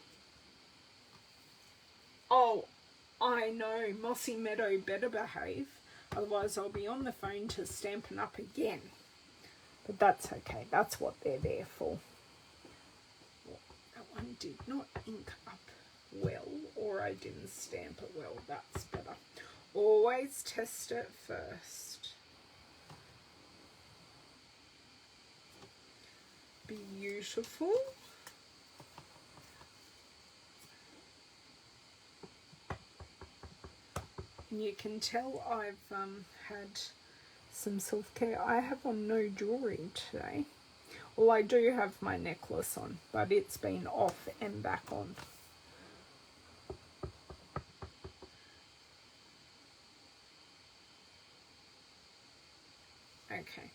Oh, I know. Mossy Meadow better behave. Otherwise I'll be on the phone to Stampin' Up again. But that's okay. That's what they're there for. Oh, that one did not ink up well, or I didn't stamp it well. That's better. Always test it first. Beautiful. And you can tell I've had some self-care. I have on no jewellery today. Well, I do have my necklace on, but it's been off and back on. Okay.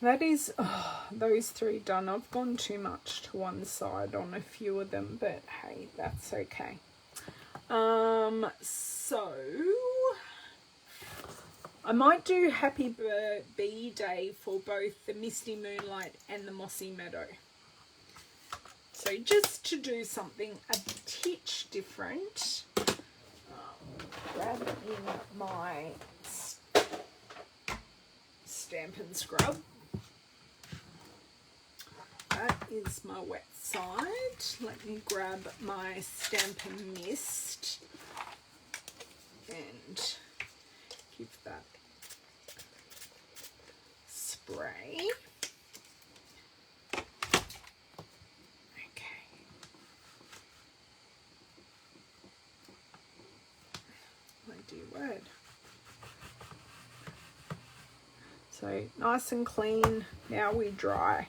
That is those 3 done. I've gone too much to one side on a few of them, but hey, that's okay. So I might do Happy Bee Day for both the Misty Moonlight and the Mossy Meadow. So just to do something a titch different, grab in my Stampin' Scrub. That is my wet side. Let me grab my Stampin' Mist and give that spray. Okay. My dear word. So nice and clean. Now we dry.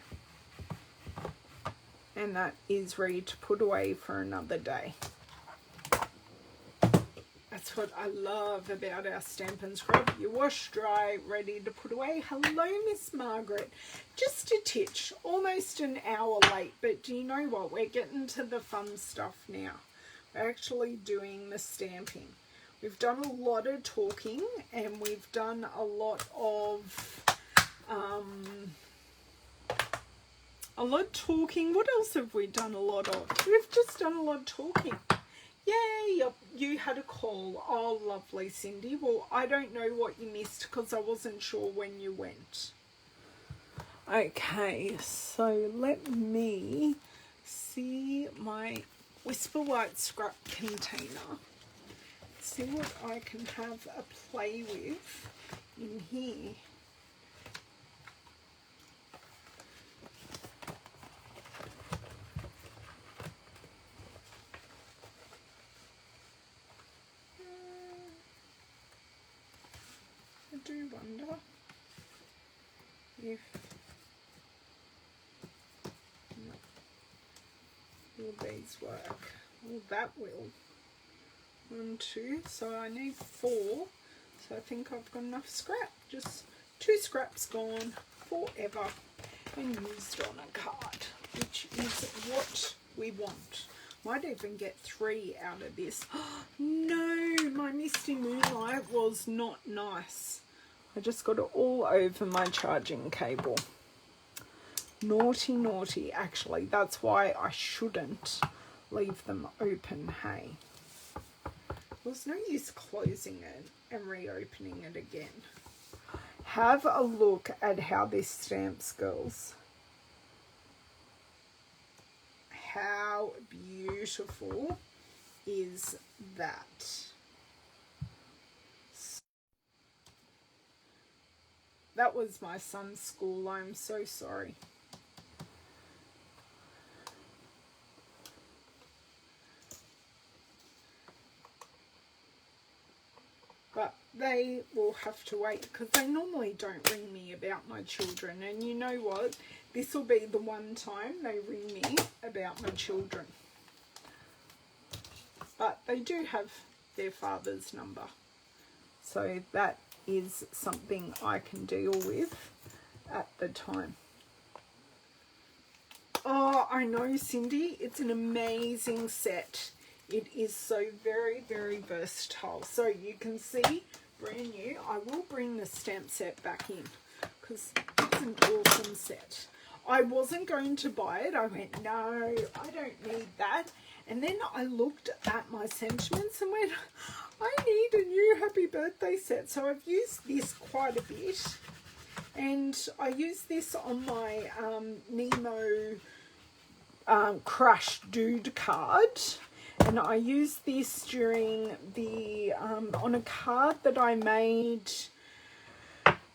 And that is ready to put away for another day. That's what I love about our Stampin' Scrub. You wash, dry, ready to put away. Hello, Miss Margaret. Just a titch, almost an hour late, but do you know what? We're getting to the fun stuff now. We're actually doing the stamping. We've done a lot of talking and we've done a lot of talking. What else have we done a lot of? We've just done a lot of talking. Yay, you had a call. Oh, lovely, Cindy. Well, I don't know what you missed because I wasn't sure when you went. Okay, so let me see my Whisper White scrap container. See what I can have a play with in here. I do wonder if will these work. Well, that will. 1, 2, so I need 4. So I think I've got enough scrap. Just 2 scraps gone forever and used on a card, which is what we want. Might even get 3 out of this. No, my Misty Moonlight was not nice. I just got it all over my charging cable. Naughty, naughty. Actually, that's why I shouldn't leave them open, hey. There's no use closing it and reopening it again. Have a look at how this stamps, girls. How beautiful is that? That was my son's school. I'm so sorry. But they will have to wait because they normally don't ring me about my children. And you know what? This will be the one time they ring me about my children. But they do have their father's number. So that is something I can deal with at the time. Oh, I know, Cindy. It's an amazing set. It is so very, very versatile. So you can see, brand new. I will bring the stamp set back in because it's an awesome set. I wasn't going to buy it. I went, no, I don't need that. And then I looked at my sentiments and went, I need a new Happy Birthday set. So I've used this quite a bit. And I used this on my Nemo Crush Dude card. And I used this during the, on a card that I made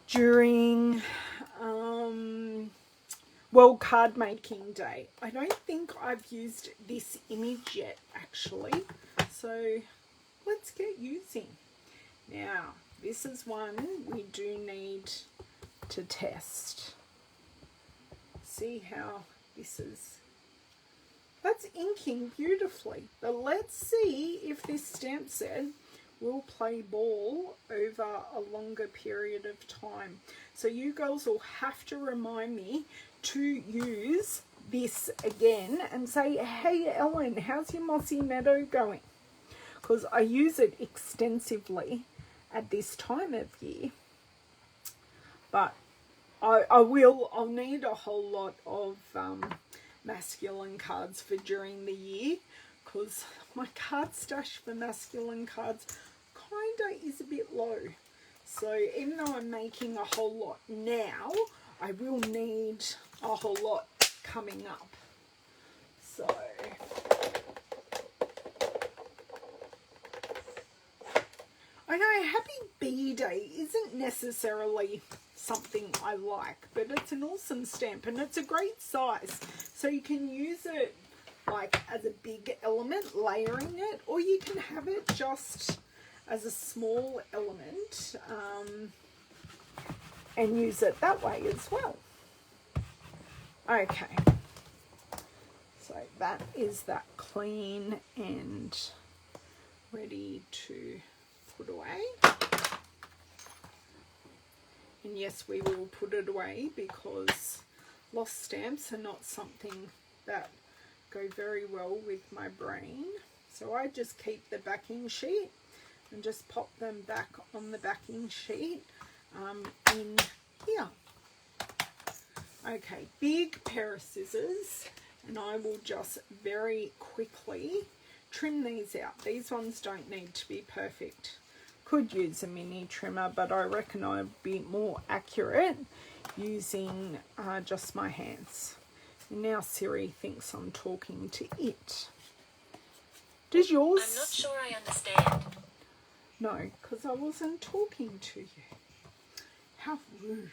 during World Card Making Day. I don't think I've used this image yet, actually. So let's get using. Now, this is one we do need to test. See how this is. That's inking beautifully. But let's see if this stamp set will play ball over a longer period of time. So you girls will have to remind me to use this again and say, hey Ellen, how's your Mossy Meadow going? Because I use it extensively at this time of year. But I'll need a whole lot of masculine cards for during the year, because my card stash for masculine cards kinda is a bit low. So even though I'm making a whole lot now, I will need a whole lot coming up. So I know Happy Bee Day isn't necessarily something I like, but it's an awesome stamp and it's a great size. So you can use it like as a big element, layering it, or you can have it just as a small element and use it that way as well. Okay, so that is that clean and ready to put away. And yes, we will put it away because lost stamps are not something that go very well with my brain. So I just keep the backing sheet and just pop them back on the backing sheet in here. Okay, big pair of scissors, and I will just very quickly trim these out. These ones don't need to be perfect. Could use a mini trimmer, but I reckon I'd be more accurate using just my hands. And now Siri thinks I'm talking to it. Does yours? I'm not sure I understand. No, because I wasn't talking to you. How rude.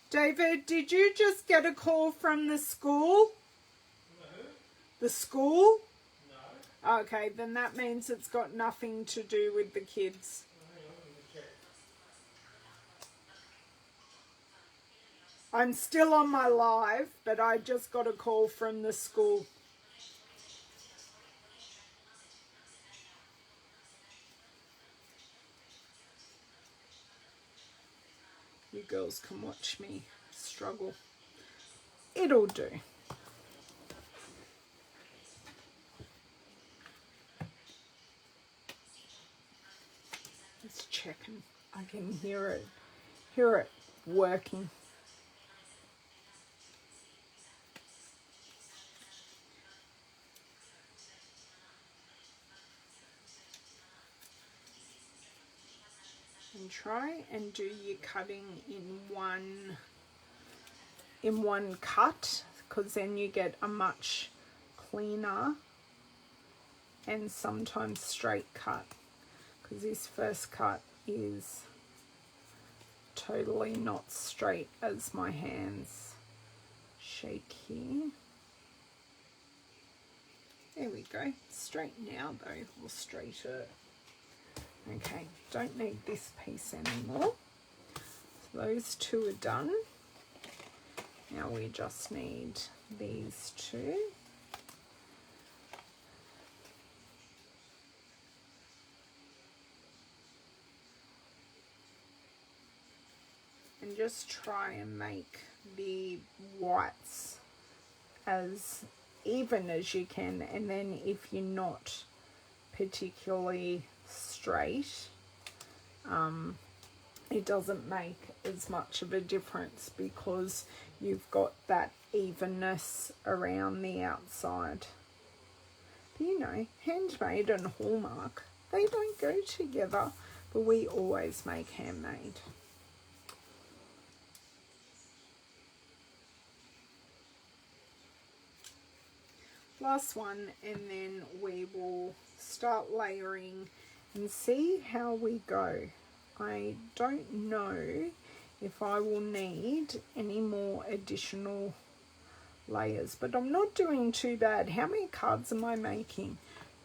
David, did you just get a call from the school? The school? Okay, then that means it's got nothing to do with the kids. I'm still on my live, but I just got a call from the school. You girls can watch me struggle. It'll do. Just checking. I can hear it working. And try and do your cutting in one cut, because then you get a much cleaner and sometimes straight cut, because this first cut is totally not straight as my hands shake here. There we go. Straight now though, or straighter. Okay, don't need this piece anymore. So those two are done. Now we just need these two. And just try and make the whites as even as you can, and then if you're not particularly straight, it doesn't make as much of a difference because you've got that evenness around the outside. But you know, handmade and Hallmark, they don't go together, but we always make handmade. Last one, and then we will start layering and see how we go. I don't know if I will need any more additional layers, but I'm not doing too bad. How many cards am I making?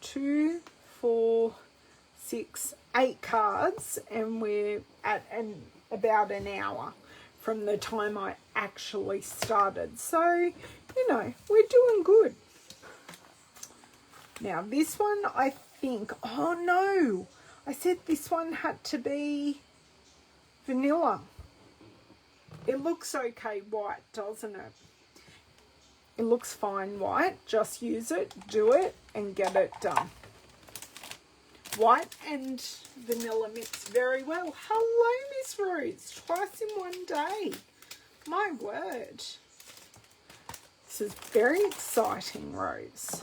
2, 4, 6, 8 cards, and we're at about an hour from the time I actually started. So, you know, we're doing good. Now this one, I think, oh no, I said this one had to be vanilla. It looks okay white, doesn't it? It looks fine white. Just use it, do it, and get it done. White and vanilla mix very well. Hello, Miss Rose. Twice in one day. My word. This is very exciting, Rose.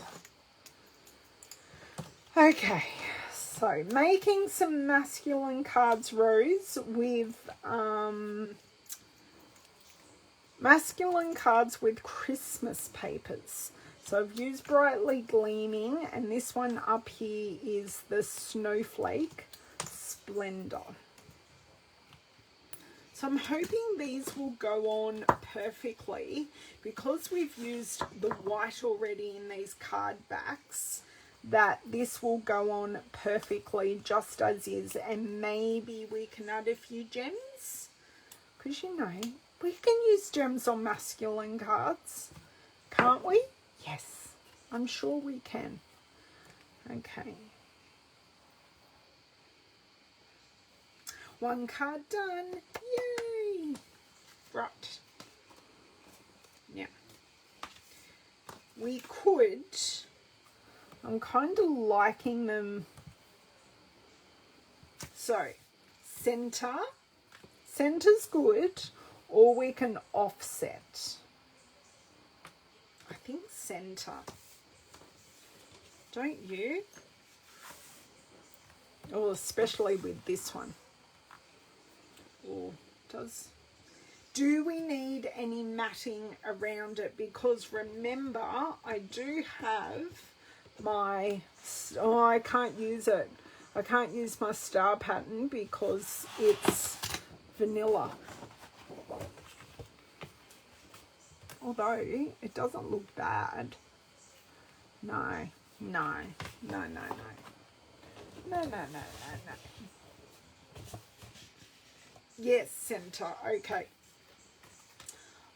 Okay, so making some masculine cards, Rose, with masculine cards with Christmas papers. So I've used Brightly Gleaming, and this one up here is the Snowflake Splendor. So I'm hoping these will go on perfectly because we've used the white already in these card backs, that this will go on perfectly just as is, and maybe we can add a few gems, because you know we can use gems on masculine cards, can't we? Yes, I'm sure we can. Okay, one card done. Yay! Right, now we could, I'm kind of liking them. So, center's good, or we can offset. I think center. Don't you? Oh, especially with this one. Oh, do we need any matting around it? Because remember, I do have my, oh, I can't use it. I can't use my star pattern because it's vanilla. Although it doesn't look bad. No, No, no, no, no. No, no, no, no, no. Yes, center. Okay.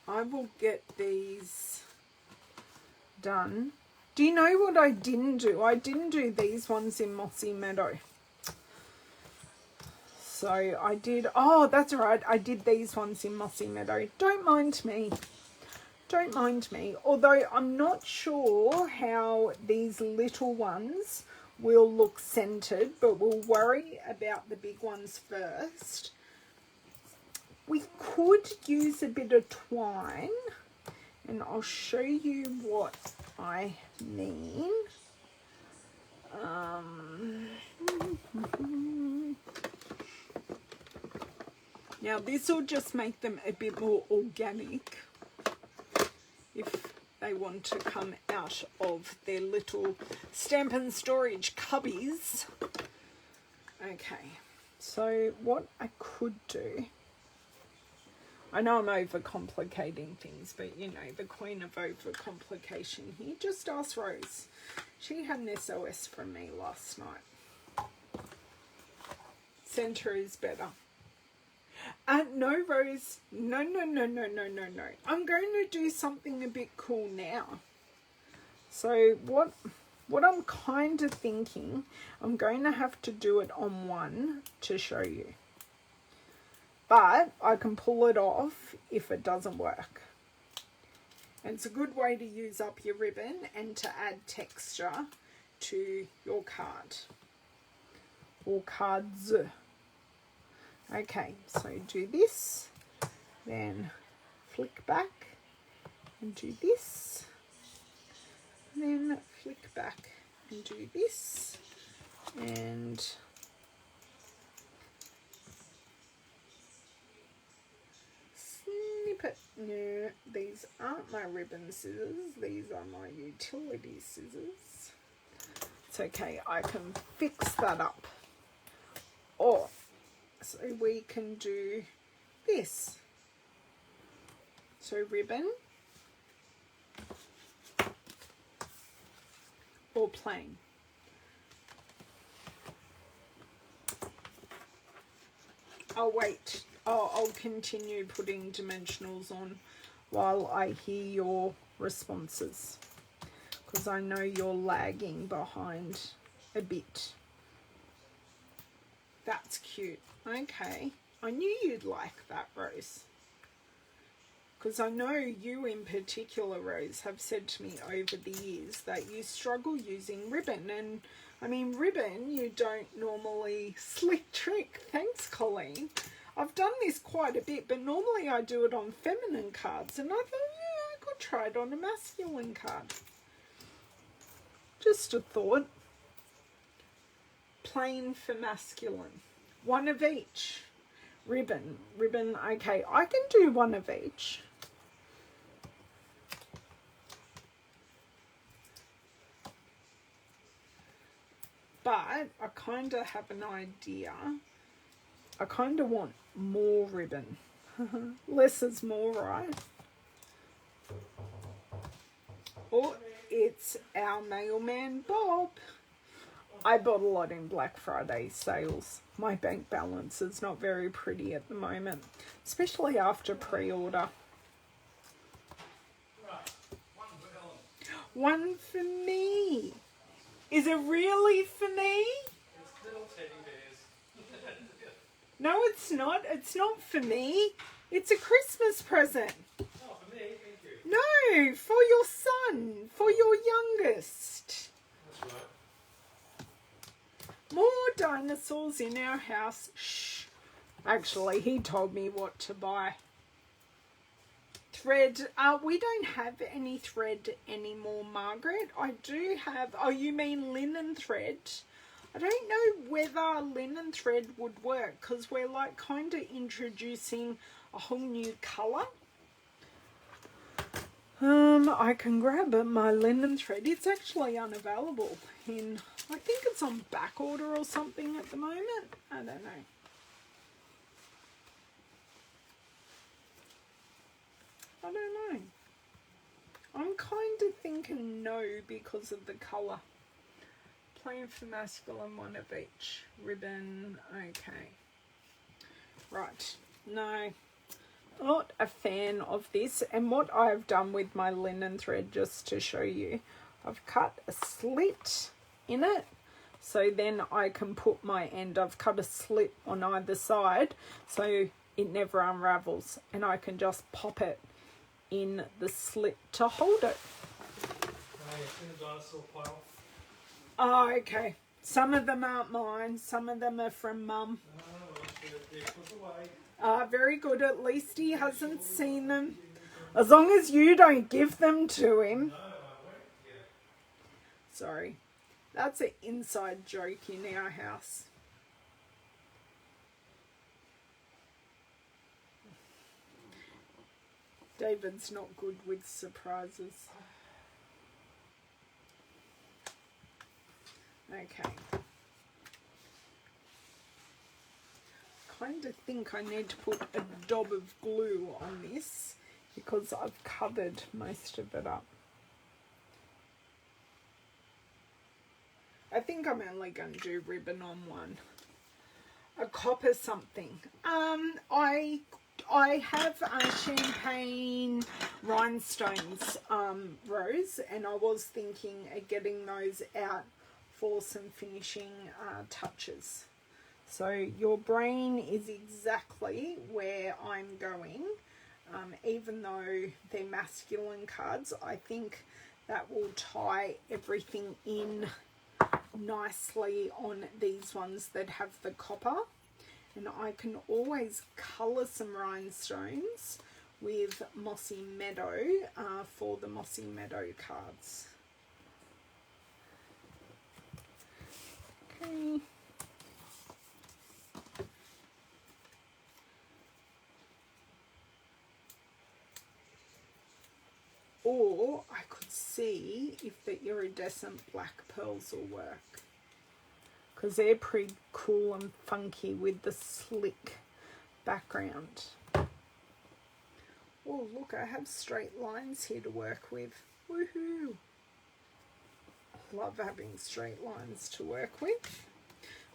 I will get these done. Do you know what I didn't do? I didn't do these ones in Mossy Meadow. So I did, oh, that's right. I did these ones in Mossy Meadow. Don't mind me. Don't mind me. Although I'm not sure how these little ones will look centered, but we'll worry about the big ones first. We could use a bit of twine, and I'll show you what I mean. Now this will just make them a bit more organic if they want to come out of their little Stampin' storage cubbies. Okay, so what I could do, I know I'm overcomplicating things, but you know, the queen of overcomplication here. Just ask Rose. She had an SOS from me last night. Center is better. No, Rose. No, no, no, no, no, no, no. I'm going to do something a bit cool now. So what I'm kind of thinking, I'm going to have to do it on one to show you. But I can pull it off if it doesn't work. And it's a good way to use up your ribbon and to add texture to your card or cards. Okay, so do this, then flick back and do this, then flick back and do this, and snip it. No, these aren't my ribbon scissors, these are my utility scissors. It's okay, I can fix that up. Or so we can do this. So ribbon or plain. Oh wait, I'll continue putting dimensionals on while I hear your responses, because I know you're lagging behind a bit. That's cute. Okay, I knew you'd like that, Rose. Because I know you in particular, Rose, have said to me over the years that you struggle using ribbon. And I mean, ribbon, you don't normally slick trick. Thanks, Colleen. I've done this quite a bit, but normally I do it on feminine cards. And I thought, yeah, I could try it on a masculine card. Just a thought. Plain for masculine. One of each. Ribbon. Okay, I can do one of each. But I kind of have an idea. I kind of want more ribbon. Less is more, right? Oh, it's our mailman, Bob. I bought a lot in Black Friday sales. My bank balance is not very pretty at the moment, especially after pre-order. One for me. Is it really for me? It's little teddy bears. No, it's not. It's not for me. It's a Christmas present. Oh, for me, thank you. No, for your son, for your youngest. That's right. More dinosaurs in our house. Shh. Actually, he told me what to buy. Thread. We don't have any thread anymore, Margaret. I do have... Oh, you mean linen thread? I don't know whether linen thread would work because we're like kind of introducing a whole new colour. I can grab my linen thread. It's actually unavailable in... I think it's on back order or something at the moment. I don't know. I don't know. I'm kind of thinking no because of the colour. plain for masculine, one of each. Ribbon, okay. Right, no, not a fan of this. And what I've done with my linen thread, just to show you, I've cut a slit in it. So then I can put my end. I've cut a slit on either side so it never unravels. And I can just pop it in the slit to hold it. It's in the dinosaur pile. Oh, okay. Some of them aren't mine. Some of them are from Mum. Very good. At least he hasn't seen them. As long as you don't give them to him. Sorry. That's an inside joke in our house. David's not good with surprises. Okay. Kind of think I need to put a dab of glue on this because I've covered most of it up. I think I'm only going to do ribbon on one. A copper something. I have champagne rhinestones, Rose, and I was thinking of getting those out for some finishing touches. So your brain is exactly where I'm going. Even though they're masculine cards, I think that will tie everything in nicely on these ones that have the copper. And I can always colour some rhinestones with Mossy Meadow for the Mossy Meadow cards. Okay. Or I could see if the iridescent black pearls will work, because they're pretty cool and funky with the slick background. Oh, look, I have straight lines here to work with. Woohoo! Love having straight lines to work with.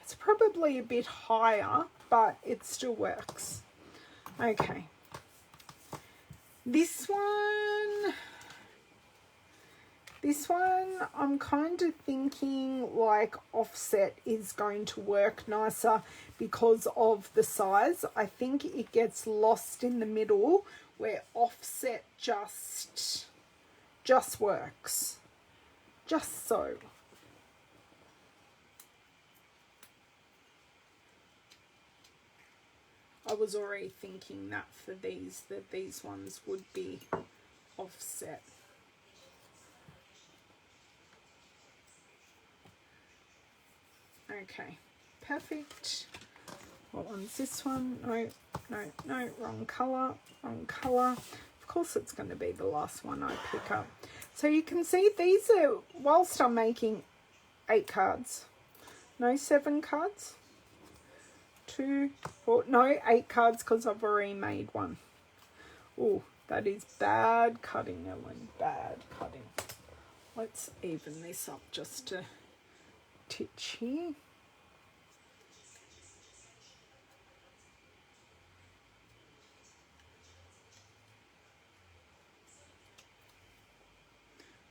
It's probably a bit higher, but it still works. Okay. This one, I'm kind of thinking like offset is going to work nicer because of the size. I think it gets lost in the middle where offset just works. Just so. I was already thinking that for these, that these ones would be offset. Okay, perfect. What one's this one? No, wrong colour, wrong colour. Of course it's going to be the last one I pick up. So you can see these are, whilst I'm making 8 cards, no 7 cards, 2, 4, no 8 cards because I've already made one. Oh, that is bad cutting, Ellen, bad cutting. Let's even this up just a titch here.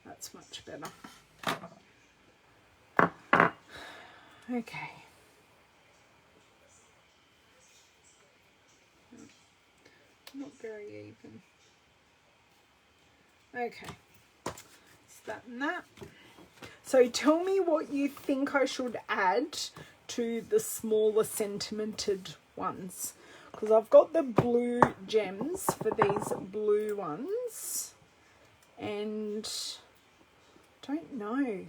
That's much better. Okay. Not very even. Okay. Is that and that? So tell me what you think I should add to the smaller sentimented ones. Because I've got the blue gems for these blue ones. And don't know. I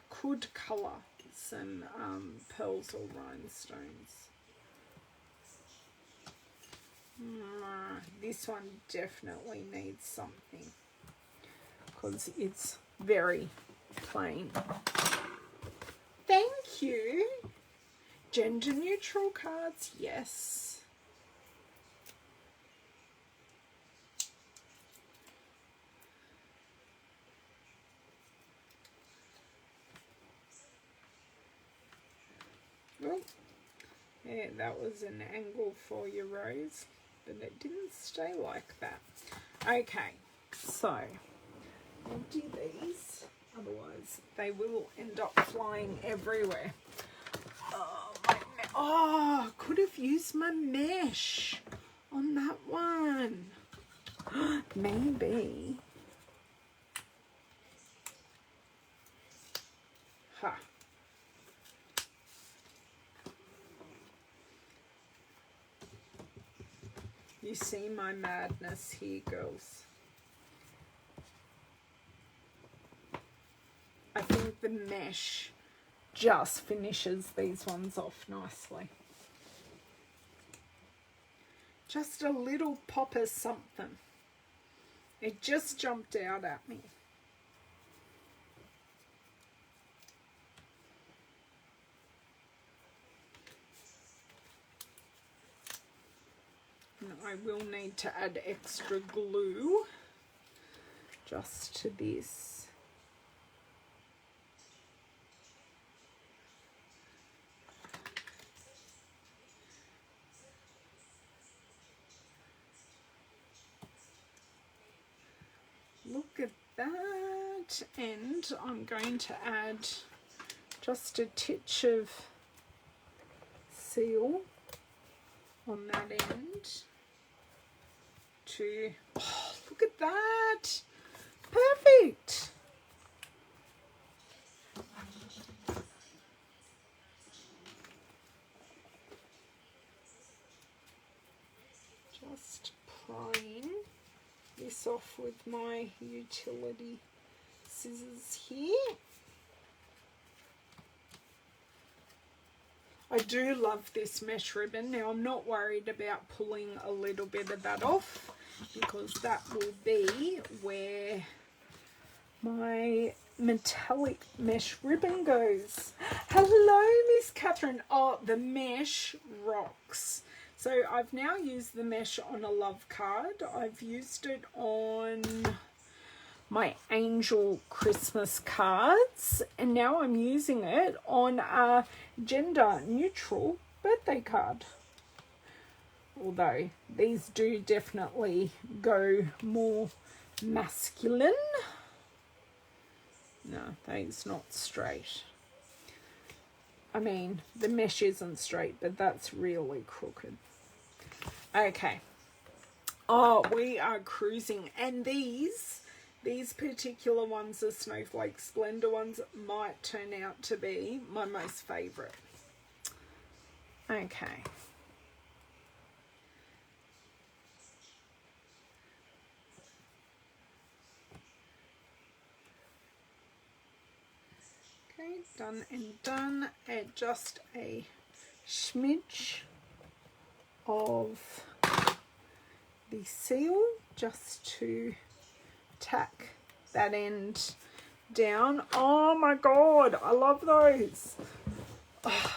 could colour some pearls or rhinestones. This one definitely needs something because it's very plain. Thank you. Gender neutral cards, yes. Oh, yeah, that was an angle for your rose, but it didn't stay like that. Okay, so I'll do these, otherwise they will end up flying everywhere. Oh, could have used my mesh on that one. Maybe. Ha. You see my madness here, girls. I think the mesh just finishes these ones off nicely. Just a little pop of something. It just jumped out at me. And I will need to add extra glue just to this. Look at that, and I'm going to add just a titch of seal on that end to, oh, look at that, perfect. Just prying this off with my utility scissors here. I do love this mesh ribbon. Now I'm not worried about pulling a little bit of that off because that will be where my metallic mesh ribbon goes. Hello, Miss Catherine. Oh, the mesh rocks. So I've now used the mesh on a love card. I've used it on my angel Christmas cards, and now I'm using it on a gender neutral birthday card. Although these do definitely go more masculine. No, that's not straight. I mean, the mesh isn't straight, but that's really crooked. Okay. Oh, we are cruising. And these particular ones, the Snowflake Splendor ones, might turn out to be my most favourite. Okay. Okay, done and done. Add just a smidge of the seal just to tack that end down. Oh my god, I love those. Oh,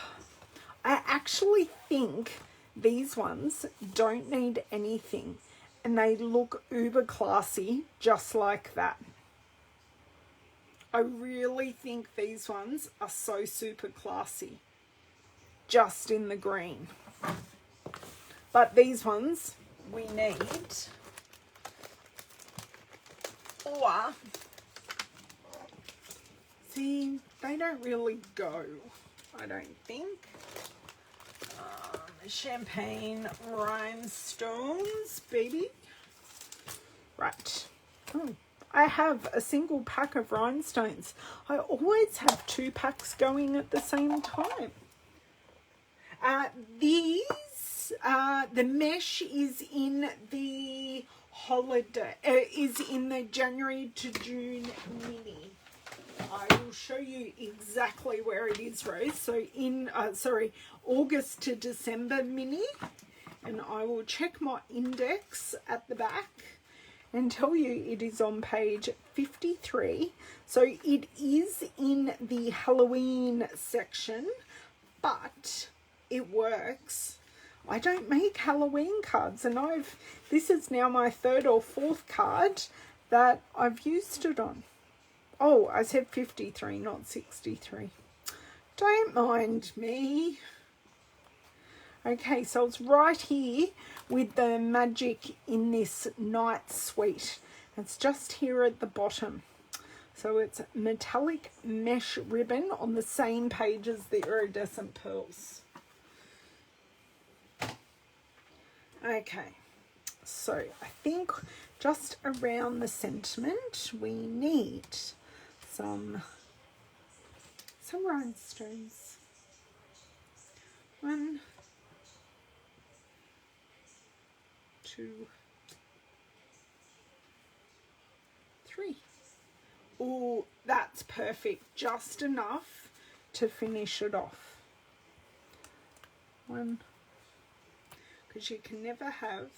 I actually think these ones don't need anything and they look uber classy just like that. I really think these ones are so super classy just in the green. But these ones we need, or see, they don't really go, I don't think. Champagne rhinestones, baby. Right. Oh, I have a single pack of rhinestones. I always have 2 packs going at the same time. The mesh is in the holiday, is in the January to June mini. I will show you exactly where it is, Rose. So in, August to December mini. And I will check my index at the back and tell you it is on page 53. So it is in the Halloween section, but it works. I don't make Halloween cards, and this is now my 3rd or 4th card that I've used it on. Oh, I said 53, not 63. Don't mind me. Okay, so it's right here with the magic in this night suite. It's just here at the bottom. So it's metallic mesh ribbon on the same page as the iridescent pearls. Okay, so I think just around the sentiment we need some rhinestones. 1, 2, 3. Oh, that's perfect. Just enough to finish it off. 1, because you can never have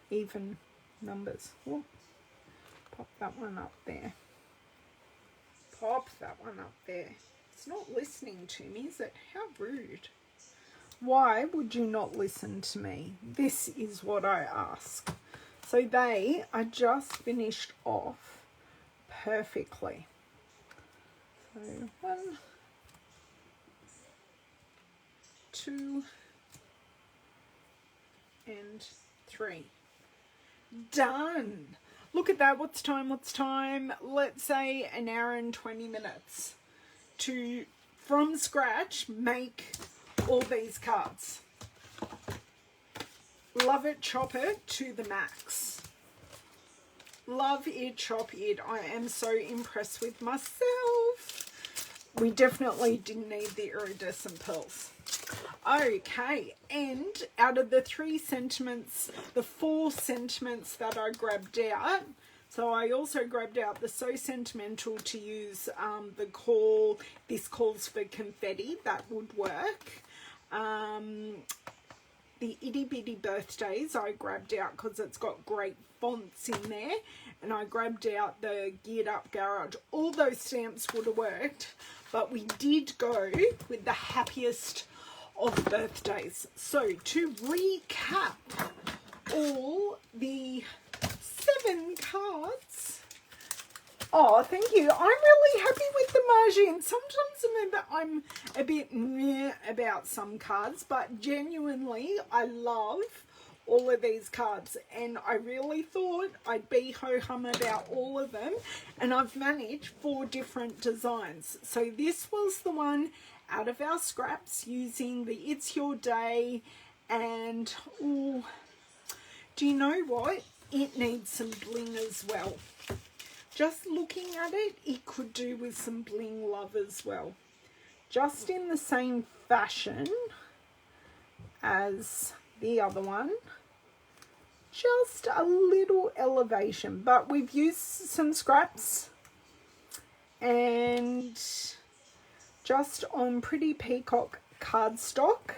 even numbers. Oh, pop that one up there. Pop that one up there. It's not listening to me, is it? How rude. Why would you not listen to me? This is what I ask. So they are just finished off perfectly. So 1, 2, and 3. Done. Look at that. What's time? Let's say an hour and 20 minutes to, from scratch, make all these cards. Love it, chop it to the max. Love it, chop it. I am so impressed with myself. We definitely didn't need the iridescent pearls. Okay, and out of the 3 sentiments, the 4 sentiments that I grabbed out, so I also grabbed out the So Sentimental to use the call, this calls for confetti, that would work. The Itty Bitty Birthdays I grabbed out because it's got great fonts in there, and I grabbed out the Geared Up Garage. All those stamps would have worked, but we did go with the Happiest of birthdays. So to recap all the 7 cards. Oh, thank you. I'm really happy with the margin. Sometimes I'm a bit meh about some cards, but genuinely I love all of these cards, and I really thought I'd be ho-hum about all of them, and I've managed 4 different designs. So this was the one out of our scraps using the It's Your Day, and ooh, do you know what? It needs some bling as well. Just looking at it, it could do with some bling love as well. Just in the same fashion as the other one. Just a little elevation, but we've used some scraps and just on Pretty Peacock cardstock,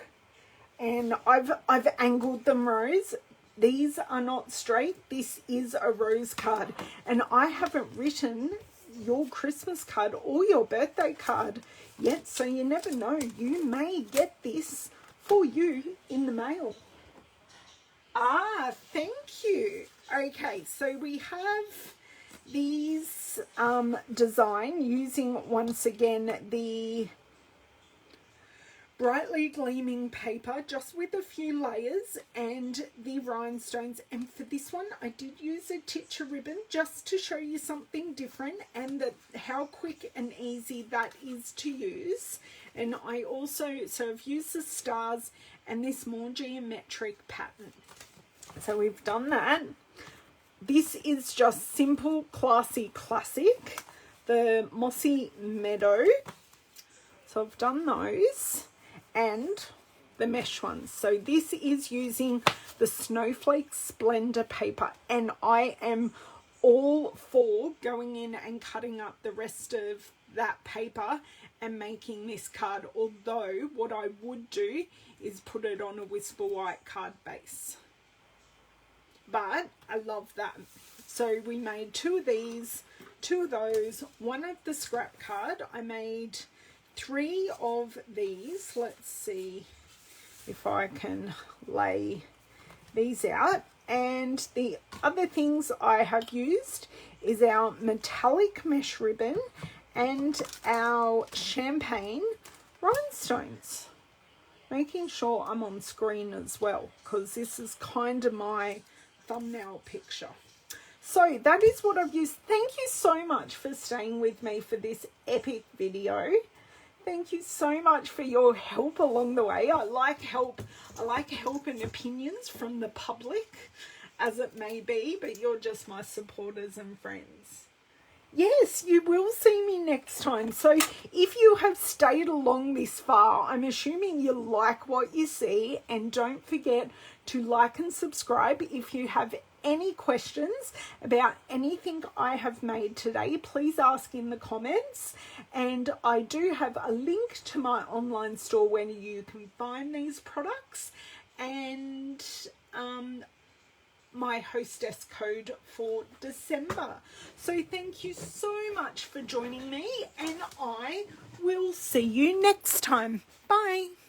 and I've angled them rose. These are not straight. This is a rose card, and I haven't written your Christmas card or your birthday card yet, so you never know. You may get this for you in the mail. Ah, thank you. Okay, so we have these design using once again the brightly gleaming paper, just with a few layers and the rhinestones. And for this one I did use a titcher ribbon just to show you something different, and that how quick and easy that is to use. And I also, so I've used the stars and this more geometric pattern. So we've done that. This is just simple, classy, classic, the Mossy Meadow. So I've done those, and the mesh ones. So this is using the Snowflake Splendor paper, and I am all for going in and cutting up the rest of that paper and making this card, although what I would do is put it on a Whisper White card base. But I love that. So we made 2 of these, 2 of those, 1 of the scrap card. I made 3 of these. Let's see if I can lay these out. And the other things I have used is our metallic mesh ribbon and our champagne rhinestones. making sure I'm on screen as well, because this is kind of my thumbnail picture. So that is what I've used. Thank you so much for staying with me for this epic video. Thank you so much for your help along the way. I like help and opinions from the public, as it may be, but you're just my supporters and friends. Yes, you will see me next time. So if you have stayed along this far, I'm assuming you like what you see, and don't forget to like and subscribe. If you have any questions about anything I have made today, please ask in the comments. And I do have a link to my online store where you can find these products, and my hostess code for December. So thank you so much for joining me, and I will see you next time. Bye.